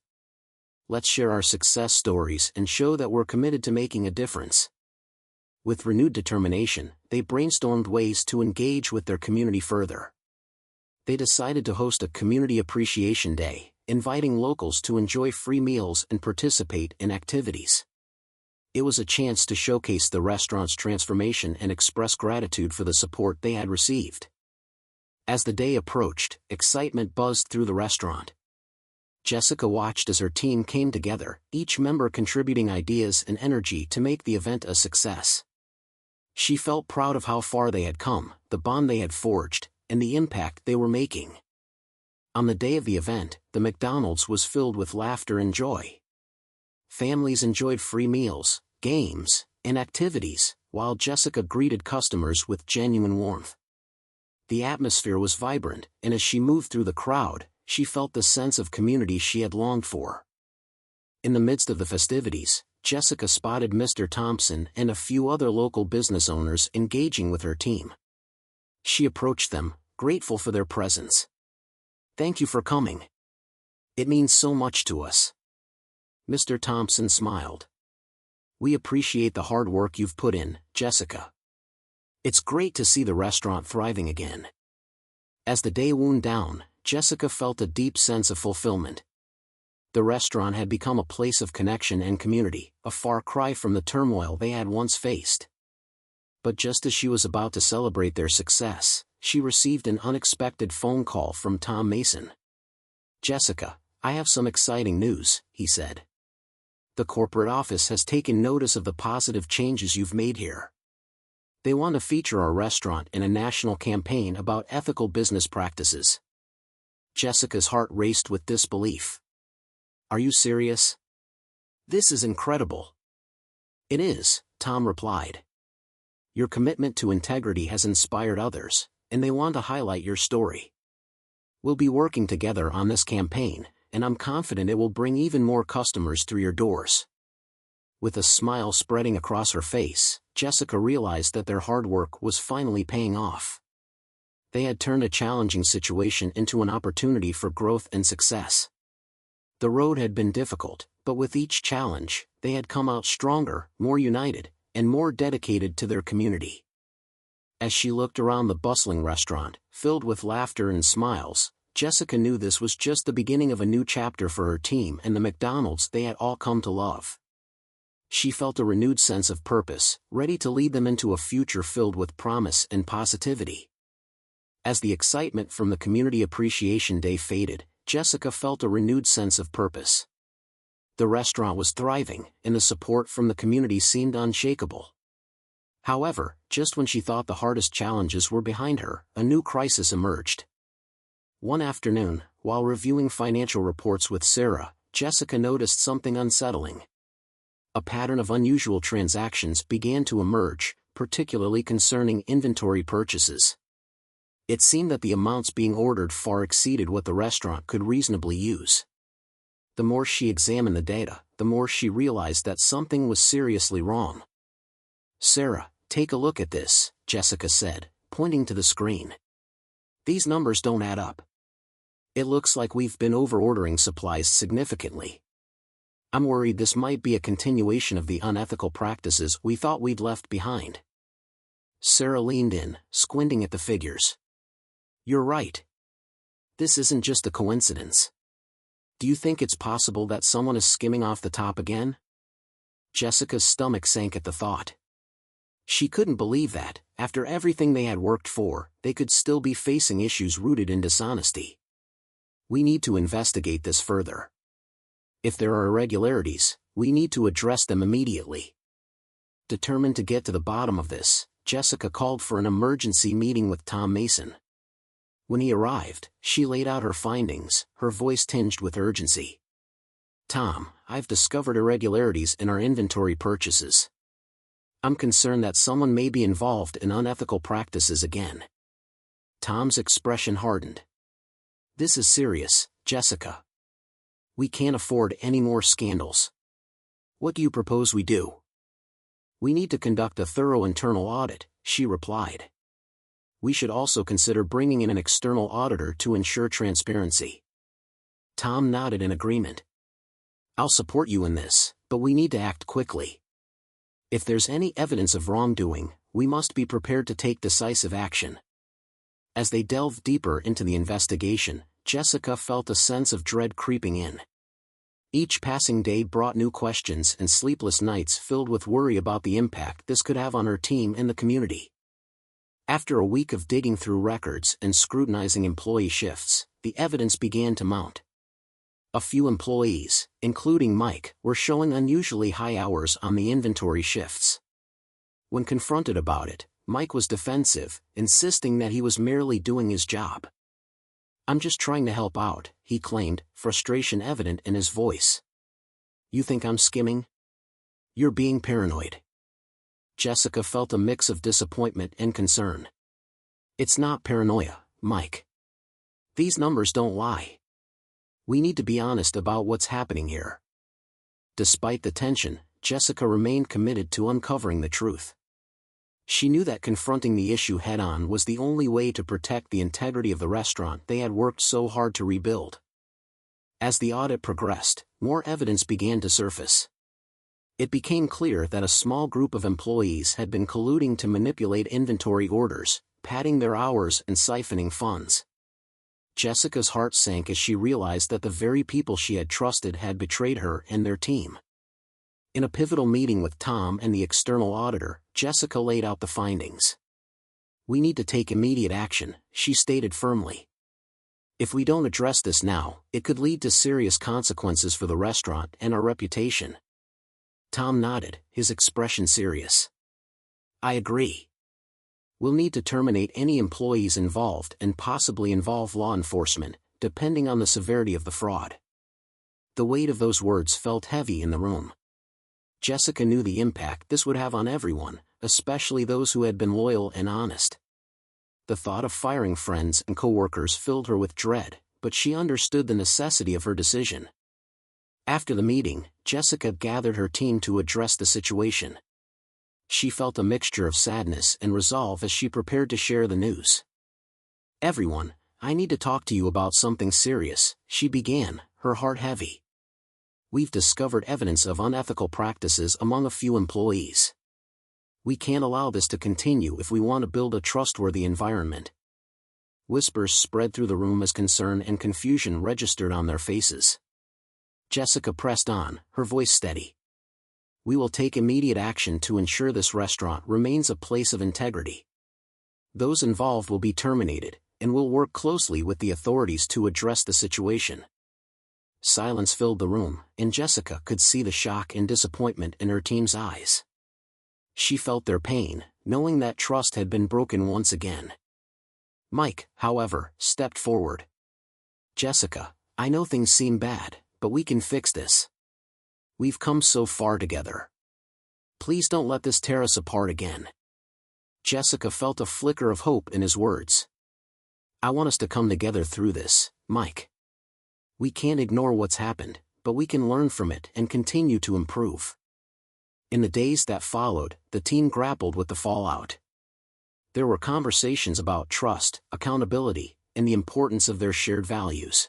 Let's share our success stories and show that we're committed to making a difference. With renewed determination, they brainstormed ways to engage with their community further. They decided to host a Community Appreciation Day, inviting locals to enjoy free meals and participate in activities. It was a chance to showcase the restaurant's transformation and express gratitude for the support they had received. As the day approached, excitement buzzed through the restaurant. Jessica watched as her team came together, each member contributing ideas and energy to make the event a success. She felt proud of how far they had come, the bond they had forged, and the impact they were making. On the day of the event, the McDonald's was filled with laughter and joy. Families enjoyed free meals, games, and activities, while Jessica greeted customers with genuine warmth. The atmosphere was vibrant, and as she moved through the crowd, she felt the sense of community she had longed for. In the midst of the festivities, Jessica spotted Mr. Thompson and a few other local business owners engaging with her team. She approached them, grateful for their presence. "Thank you for coming. It means so much to us." Mr. Thompson smiled. "We appreciate the hard work you've put in, Jessica. It's great to see the restaurant thriving again." As the day wound down, Jessica felt a deep sense of fulfillment. The restaurant had become a place of connection and community, a far cry from the turmoil they had once faced. But just as she was about to celebrate their success, she received an unexpected phone call from Tom Mason. "Jessica, I have some exciting news," he said. "The corporate office has taken notice of the positive changes you've made here. They want to feature our restaurant in a national campaign about ethical business practices." Jessica's heart raced with disbelief. "Are you serious? This is incredible." "It is," Tom replied. "Your commitment to integrity has inspired others, and they want to highlight your story. We'll be working together on this campaign, and I'm confident it will bring even more customers through your doors." With a smile spreading across her face, Jessica realized that their hard work was finally paying off. They had turned a challenging situation into an opportunity for growth and success. The road had been difficult, but with each challenge, they had come out stronger, more united, and more dedicated to their community. As she looked around the bustling restaurant, filled with laughter and smiles, Jessica knew this was just the beginning of a new chapter for her team and the McDonald's they had all come to love. She felt a renewed sense of purpose, ready to lead them into a future filled with promise and positivity. As the excitement from the Community Appreciation Day faded, Jessica felt a renewed sense of purpose. The restaurant was thriving, and the support from the community seemed unshakable. However, just when she thought the hardest challenges were behind her, a new crisis emerged. One afternoon, while reviewing financial reports with Sarah, Jessica noticed something unsettling. A pattern of unusual transactions began to emerge, particularly concerning inventory purchases. It seemed that the amounts being ordered far exceeded what the restaurant could reasonably use. The more she examined the data, the more she realized that something was seriously wrong. "Sarah, take a look at this," Jessica said, pointing to the screen. "These numbers don't add up. It looks like we've been over-ordering supplies significantly. I'm worried this might be a continuation of the unethical practices we thought we'd left behind." Sarah leaned in, squinting at the figures. "You're right. This isn't just a coincidence. Do you think it's possible that someone is skimming off the top again?" Jessica's stomach sank at the thought. She couldn't believe that, after everything they had worked for, they could still be facing issues rooted in dishonesty. "We need to investigate this further. If there are irregularities, we need to address them immediately." Determined to get to the bottom of this, Jessica called for an emergency meeting with Tom Mason. When he arrived, she laid out her findings, her voice tinged with urgency. "Tom, I've discovered irregularities in our inventory purchases. I'm concerned that someone may be involved in unethical practices again. Tom's expression hardened. This is serious, Jessica. We can't afford any more scandals. What do you propose we do? We need to conduct a thorough internal audit, she replied. We should also consider bringing in an external auditor to ensure transparency. Tom nodded in agreement. I'll support you in this, but we need to act quickly. If there's any evidence of wrongdoing, we must be prepared to take decisive action. As they delved deeper into the investigation, Jessica felt a sense of dread creeping in. Each passing day brought new questions and sleepless nights filled with worry about the impact this could have on her team and the community. After a week of digging through records and scrutinizing employee shifts, the evidence began to mount. A few employees, including Mike, were showing unusually high hours on the inventory shifts. When confronted about it, Mike was defensive, insisting that he was merely doing his job. I'm just trying to help out, he claimed, frustration evident in his voice. You think I'm skimming? You're being paranoid. Jessica felt a mix of disappointment and concern. It's not paranoia, Mike. These numbers don't lie. We need to be honest about what's happening here. Despite the tension, Jessica remained committed to uncovering the truth. She knew that confronting the issue head-on was the only way to protect the integrity of the restaurant they had worked so hard to rebuild. As the audit progressed, more evidence began to surface. It became clear that a small group of employees had been colluding to manipulate inventory orders, padding their hours and siphoning funds. Jessica's heart sank as she realized that the very people she had trusted had betrayed her and their team. In a pivotal meeting with Tom and the external auditor, Jessica laid out the findings. We need to take immediate action, she stated firmly. If we don't address this now, it could lead to serious consequences for the restaurant and our reputation. Tom nodded, his expression serious. I agree. We'll need to terminate any employees involved and possibly involve law enforcement, depending on the severity of the fraud. The weight of those words felt heavy in the room. Jessica knew the impact this would have on everyone, especially those who had been loyal and honest. The thought of firing friends and coworkers filled her with dread, but she understood the necessity of her decision. After the meeting, Jessica gathered her team to address the situation. She felt a mixture of sadness and resolve as she prepared to share the news. Everyone, I need to talk to you about something serious, she began, her heart heavy. We've discovered evidence of unethical practices among a few employees. We can't allow this to continue if we want to build a trustworthy environment. Whispers spread through the room as concern and confusion registered on their faces. Jessica pressed on, her voice steady. We will take immediate action to ensure this restaurant remains a place of integrity. Those involved will be terminated, and we'll work closely with the authorities to address the situation. Silence filled the room, and Jessica could see the shock and disappointment in her team's eyes. She felt their pain, knowing that trust had been broken once again. Mike, however, stepped forward. Jessica, I know things seem bad, but we can fix this. We've come so far together. Please don't let this tear us apart again. Jessica felt a flicker of hope in his words. I want us to come together through this, Mike. We can't ignore what's happened, but we can learn from it and continue to improve. In the days that followed, the team grappled with the fallout. There were conversations about trust, accountability, and the importance of their shared values.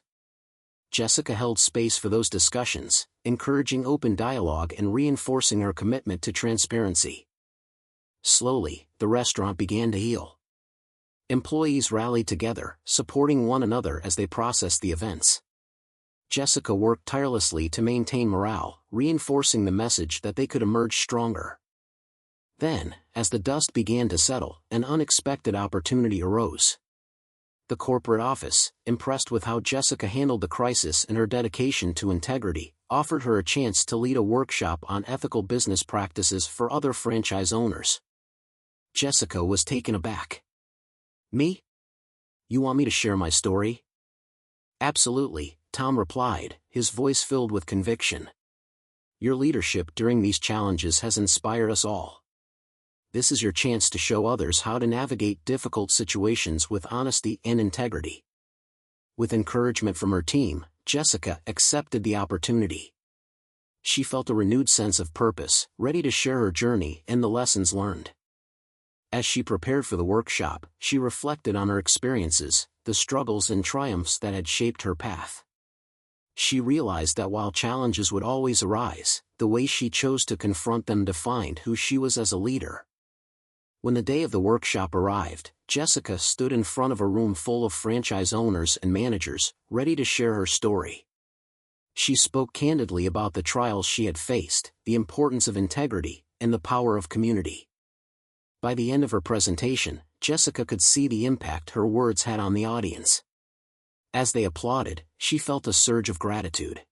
Jessica held space for those discussions, encouraging open dialogue and reinforcing her commitment to transparency. Slowly, the restaurant began to heal. Employees rallied together, supporting one another as they processed the events. Jessica worked tirelessly to maintain morale, reinforcing the message that they could emerge stronger. Then, as the dust began to settle, an unexpected opportunity arose. The corporate office, impressed with how Jessica handled the crisis and her dedication to integrity, offered her a chance to lead a workshop on ethical business practices for other franchise owners. Jessica was taken aback. Me? You want me to share my story? Absolutely, Tom replied, his voice filled with conviction. Your leadership during these challenges has inspired us all. This is your chance to show others how to navigate difficult situations with honesty and integrity. With encouragement from her team, Jessica accepted the opportunity. She felt a renewed sense of purpose, ready to share her journey and the lessons learned. As she prepared for the workshop, she reflected on her experiences, the struggles and triumphs that had shaped her path. She realized that while challenges would always arise, the way she chose to confront them defined who she was as a leader. When the day of the workshop arrived, Jessica stood in front of a room full of franchise owners and managers, ready to share her story. She spoke candidly about the trials she had faced, the importance of integrity, and the power of community. By the end of her presentation, Jessica could see the impact her words had on the audience. As they applauded, she felt a surge of gratitude.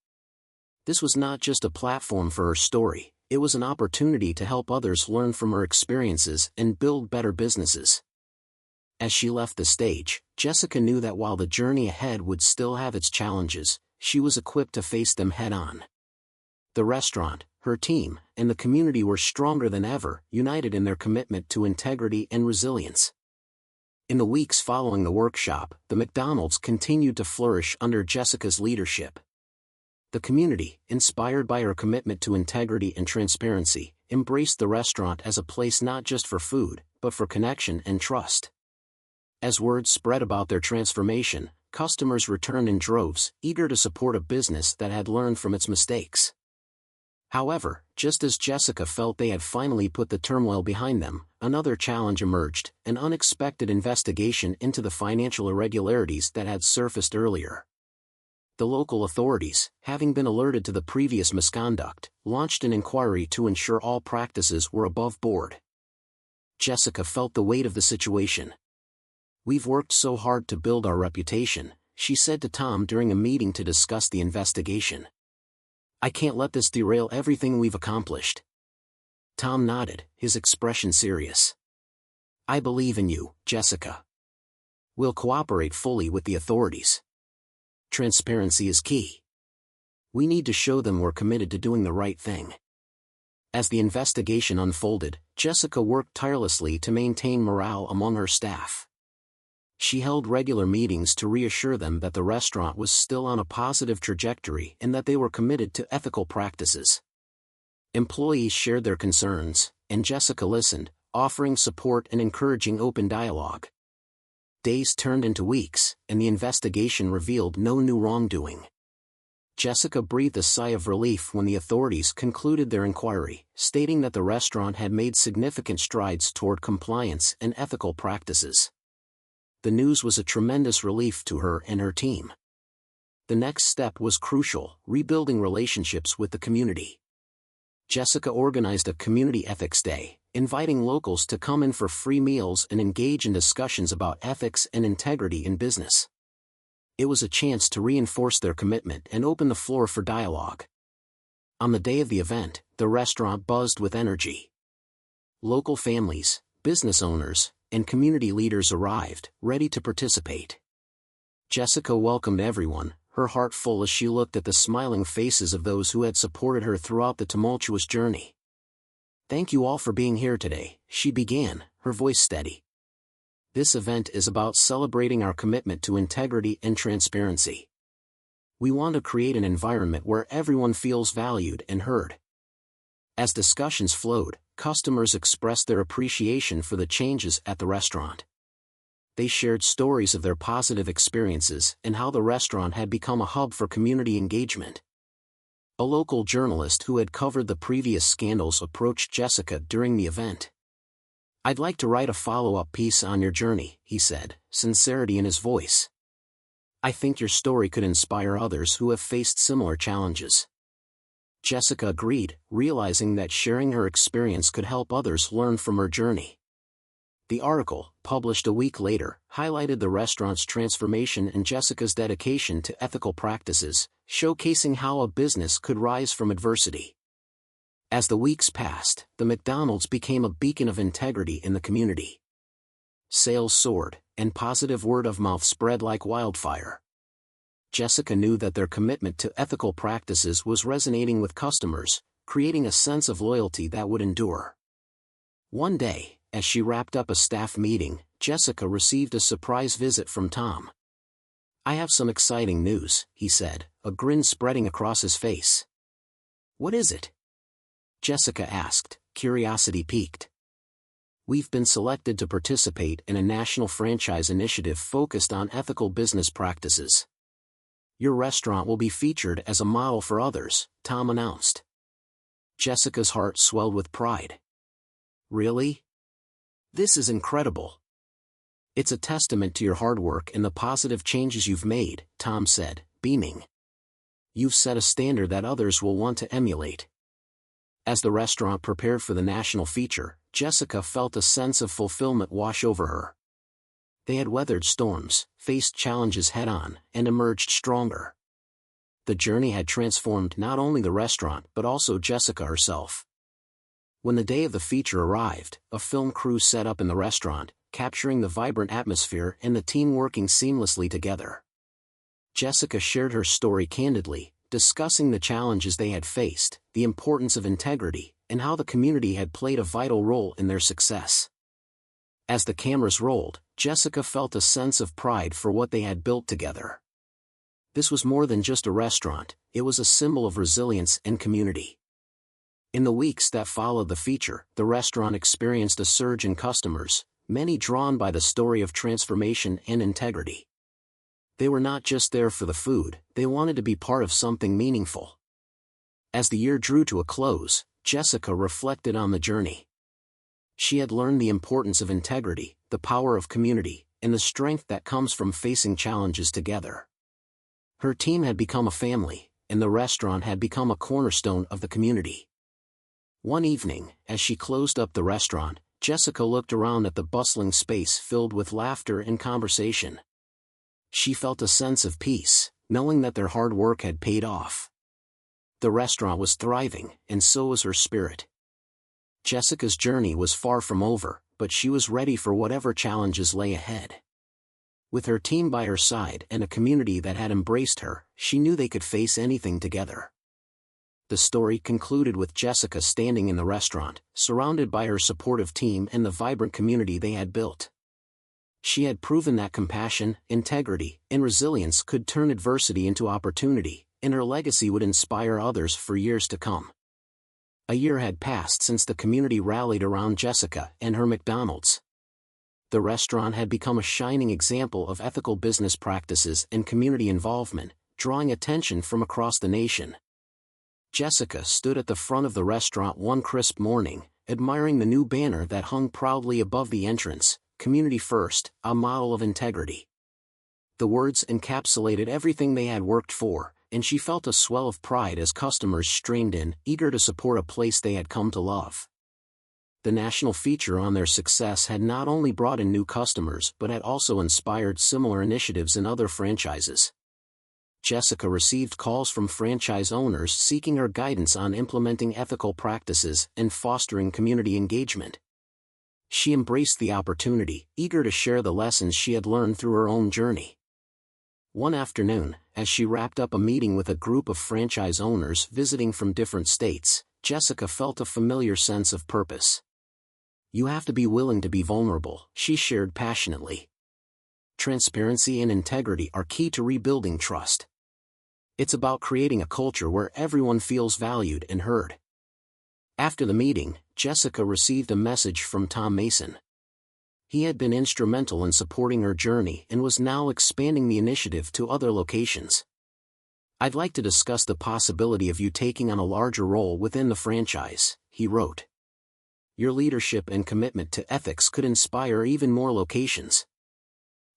This was not just a platform for her story, it was an opportunity to help others learn from her experiences and build better businesses. As she left the stage, Jessica knew that while the journey ahead would still have its challenges, she was equipped to face them head-on. The restaurant, her team, and the community were stronger than ever, united in their commitment to integrity and resilience. In the weeks following the workshop, the McDonald's continued to flourish under Jessica's leadership. The community, inspired by her commitment to integrity and transparency, embraced the restaurant as a place not just for food, but for connection and trust. As word spread about their transformation, customers returned in droves, eager to support a business that had learned from its mistakes. However, just as Jessica felt they had finally put the turmoil behind them, another challenge emerged, an unexpected investigation into the financial irregularities that had surfaced earlier. The local authorities, having been alerted to the previous misconduct, launched an inquiry to ensure all practices were above board. Jessica felt the weight of the situation. "We've worked so hard to build our reputation," she said to Tom during a meeting to discuss the investigation. "I can't let this derail everything we've accomplished." Tom nodded, his expression serious. "I believe in you, Jessica. We'll cooperate fully with the authorities. Transparency is key. We need to show them we're committed to doing the right thing." As the investigation unfolded, Jessica worked tirelessly to maintain morale among her staff. She held regular meetings to reassure them that the restaurant was still on a positive trajectory and that they were committed to ethical practices. Employees shared their concerns, and Jessica listened, offering support and encouraging open dialogue. Days turned into weeks, and the investigation revealed no new wrongdoing. Jessica breathed a sigh of relief when the authorities concluded their inquiry, stating that the restaurant had made significant strides toward compliance and ethical practices. The news was a tremendous relief to her and her team. The next step was crucial: rebuilding relationships with the community. Jessica organized a community ethics day, inviting locals to come in for free meals and engage in discussions about ethics and integrity in business. It was a chance to reinforce their commitment and open the floor for dialogue. On the day of the event, the restaurant buzzed with energy. Local families, business owners, and community leaders arrived, ready to participate. Jessica welcomed everyone, her heart full as she looked at the smiling faces of those who had supported her throughout the tumultuous journey. "Thank you all for being here today," she began, her voice steady. "This event is about celebrating our commitment to integrity and transparency. We want to create an environment where everyone feels valued and heard." As discussions flowed, customers expressed their appreciation for the changes at the restaurant. They shared stories of their positive experiences and how the restaurant had become a hub for community engagement. A local journalist who had covered the previous scandals approached Jessica during the event. "I'd like to write a follow-up piece on your journey," he said, sincerity in his voice. "I think your story could inspire others who have faced similar challenges." Jessica agreed, realizing that sharing her experience could help others learn from her journey. The article, published a week later, highlighted the restaurant's transformation and Jessica's dedication to ethical practices, showcasing how a business could rise from adversity. As the weeks passed, the McDonald's became a beacon of integrity in the community. Sales soared, and positive word of mouth spread like wildfire. Jessica knew that their commitment to ethical practices was resonating with customers, creating a sense of loyalty that would endure. One day, as she wrapped up a staff meeting, Jessica received a surprise visit from Tom. "I have some exciting news," he said, a grin spreading across his face. "What is it?" Jessica asked, curiosity piqued. "We've been selected to participate in a national franchise initiative focused on ethical business practices. Your restaurant will be featured as a model for others," Tom announced. Jessica's heart swelled with pride. "Really? This is incredible. It's a testament to your hard work and the positive changes you've made," Tom said, beaming. "You've set a standard that others will want to emulate." As the restaurant prepared for the national feature, Jessica felt a sense of fulfillment wash over her. They had weathered storms, faced challenges head-on, and emerged stronger. The journey had transformed not only the restaurant but also Jessica herself. When the day of the feature arrived, a film crew set up in the restaurant, capturing the vibrant atmosphere and the team working seamlessly together. Jessica shared her story candidly, discussing the challenges they had faced, the importance of integrity, and how the community had played a vital role in their success. As the cameras rolled, Jessica felt a sense of pride for what they had built together. This was more than just a restaurant, it was a symbol of resilience and community. In the weeks that followed the feature, the restaurant experienced a surge in customers, many drawn by the story of transformation and integrity. They were not just there for the food, they wanted to be part of something meaningful. As the year drew to a close, Jessica reflected on the journey. She had learned the importance of integrity, the power of community, and the strength that comes from facing challenges together. Her team had become a family, and the restaurant had become a cornerstone of the community. One evening, as she closed up the restaurant, Jessica looked around at the bustling space filled with laughter and conversation. She felt a sense of peace, knowing that their hard work had paid off. The restaurant was thriving, and so was her spirit. Jessica's journey was far from over, but she was ready for whatever challenges lay ahead. With her team by her side and a community that had embraced her, she knew they could face anything together. The story concluded with Jessica standing in the restaurant, surrounded by her supportive team and the vibrant community they had built. She had proven that compassion, integrity, and resilience could turn adversity into opportunity, and her legacy would inspire others for years to come. A year had passed since the community rallied around Jessica and her McDonald's. The restaurant had become a shining example of ethical business practices and community involvement, drawing attention from across the nation. Jessica stood at the front of the restaurant one crisp morning, admiring the new banner that hung proudly above the entrance, "Community First, a model of integrity." The words encapsulated everything they had worked for, and she felt a swell of pride as customers streamed in, eager to support a place they had come to love. The national feature on their success had not only brought in new customers but had also inspired similar initiatives in other franchises. Jessica received calls from franchise owners seeking her guidance on implementing ethical practices and fostering community engagement. She embraced the opportunity, eager to share the lessons she had learned through her own journey. One afternoon, as she wrapped up a meeting with a group of franchise owners visiting from different states, Jessica felt a familiar sense of purpose. "You have to be willing to be vulnerable," she shared passionately. "Transparency and integrity are key to rebuilding trust. It's about creating a culture where everyone feels valued and heard." After the meeting, Jessica received a message from Tom Mason. He had been instrumental in supporting her journey and was now expanding the initiative to other locations. "I'd like to discuss the possibility of you taking on a larger role within the franchise," he wrote. "Your leadership and commitment to ethics could inspire even more locations."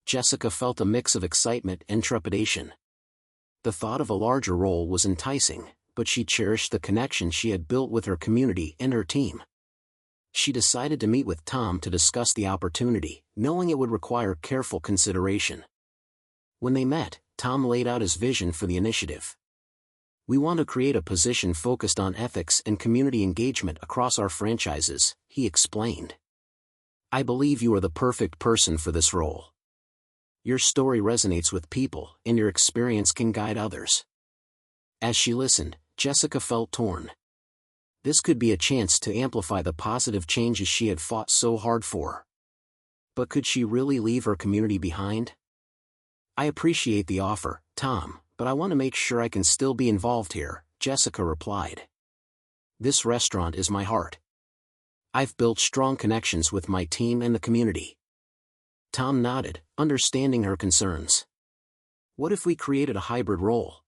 Jessica felt a mix of excitement and trepidation. The thought of a larger role was enticing, but she cherished the connection she had built with her community and her team. She decided to meet with Tom to discuss the opportunity, knowing it would require careful consideration. When they met, Tom laid out his vision for the initiative. "We want to create a position focused on ethics and community engagement across our franchises," he explained. "I believe you are the perfect person for this role. Your story resonates with people, and your experience can guide others." As she listened, Jessica felt torn. This could be a chance to amplify the positive changes she had fought so hard for. But could she really leave her community behind? "I appreciate the offer, Tom, but I want to make sure I can still be involved here," Jessica replied. "This restaurant is my heart. I've built strong connections with my team and the community." Tom nodded, understanding her concerns. "What if we created a hybrid role?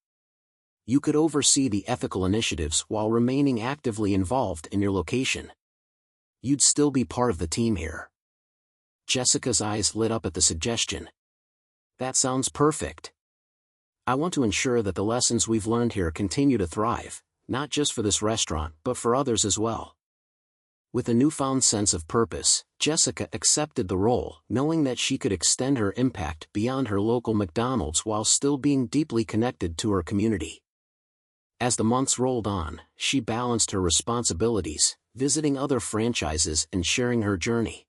You could oversee the ethical initiatives while remaining actively involved in your location. You'd still be part of the team here." Jessica's eyes lit up at the suggestion. "That sounds perfect. I want to ensure that the lessons we've learned here continue to thrive, not just for this restaurant but for others as well." With a newfound sense of purpose, Jessica accepted the role, knowing that she could extend her impact beyond her local McDonald's while still being deeply connected to her community. As the months rolled on, she balanced her responsibilities, visiting other franchises and sharing her journey.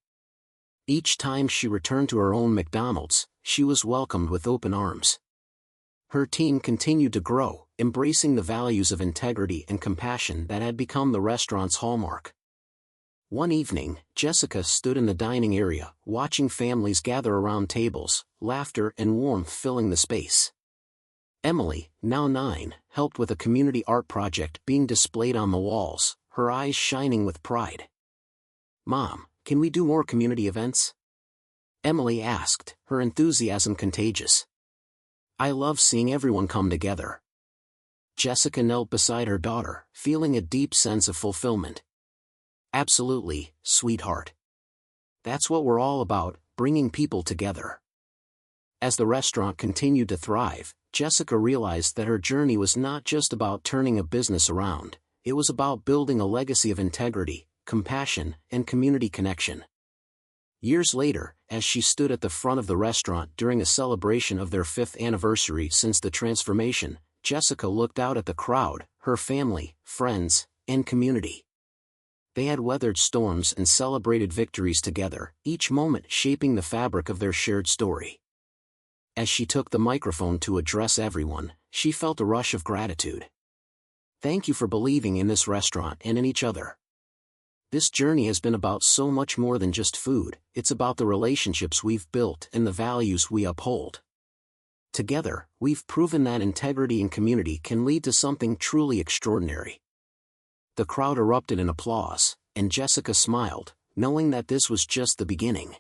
Each time she returned to her own McDonald's, she was welcomed with open arms. Her team continued to grow, embracing the values of integrity and compassion that had become the restaurant's hallmark. One evening, Jessica stood in the dining area, watching families gather around tables, laughter and warmth filling the space. Emily, now 9, helped with a community art project being displayed on the walls, her eyes shining with pride. "Mom, can we do more community events?" Emily asked, her enthusiasm contagious. "I love seeing everyone come together." Jessica knelt beside her daughter, feeling a deep sense of fulfillment. "Absolutely, sweetheart. That's what we're all about, bringing people together." As the restaurant continued to thrive, Jessica realized that her journey was not just about turning a business around, it was about building a legacy of integrity, compassion, and community connection. Years later, as she stood at the front of the restaurant during a celebration of their 5th anniversary since the transformation, Jessica looked out at the crowd, her family, friends, and community. They had weathered storms and celebrated victories together, each moment shaping the fabric of their shared story. As she took the microphone to address everyone, she felt a rush of gratitude. "Thank you for believing in this restaurant and in each other. This journey has been about so much more than just food, it's about the relationships we've built and the values we uphold. Together, we've proven that integrity and community can lead to something truly extraordinary." The crowd erupted in applause, and Jessica smiled, knowing that this was just the beginning.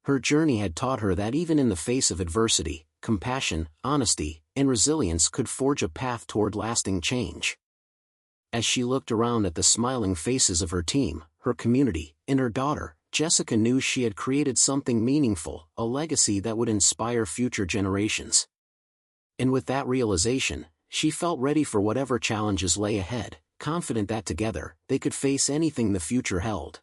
Her journey had taught her that even in the face of adversity, compassion, honesty, and resilience could forge a path toward lasting change. As she looked around at the smiling faces of her team, her community, and her daughter, Jessica knew she had created something meaningful, a legacy that would inspire future generations. And with that realization, she felt ready for whatever challenges lay ahead, confident that together, they could face anything the future held.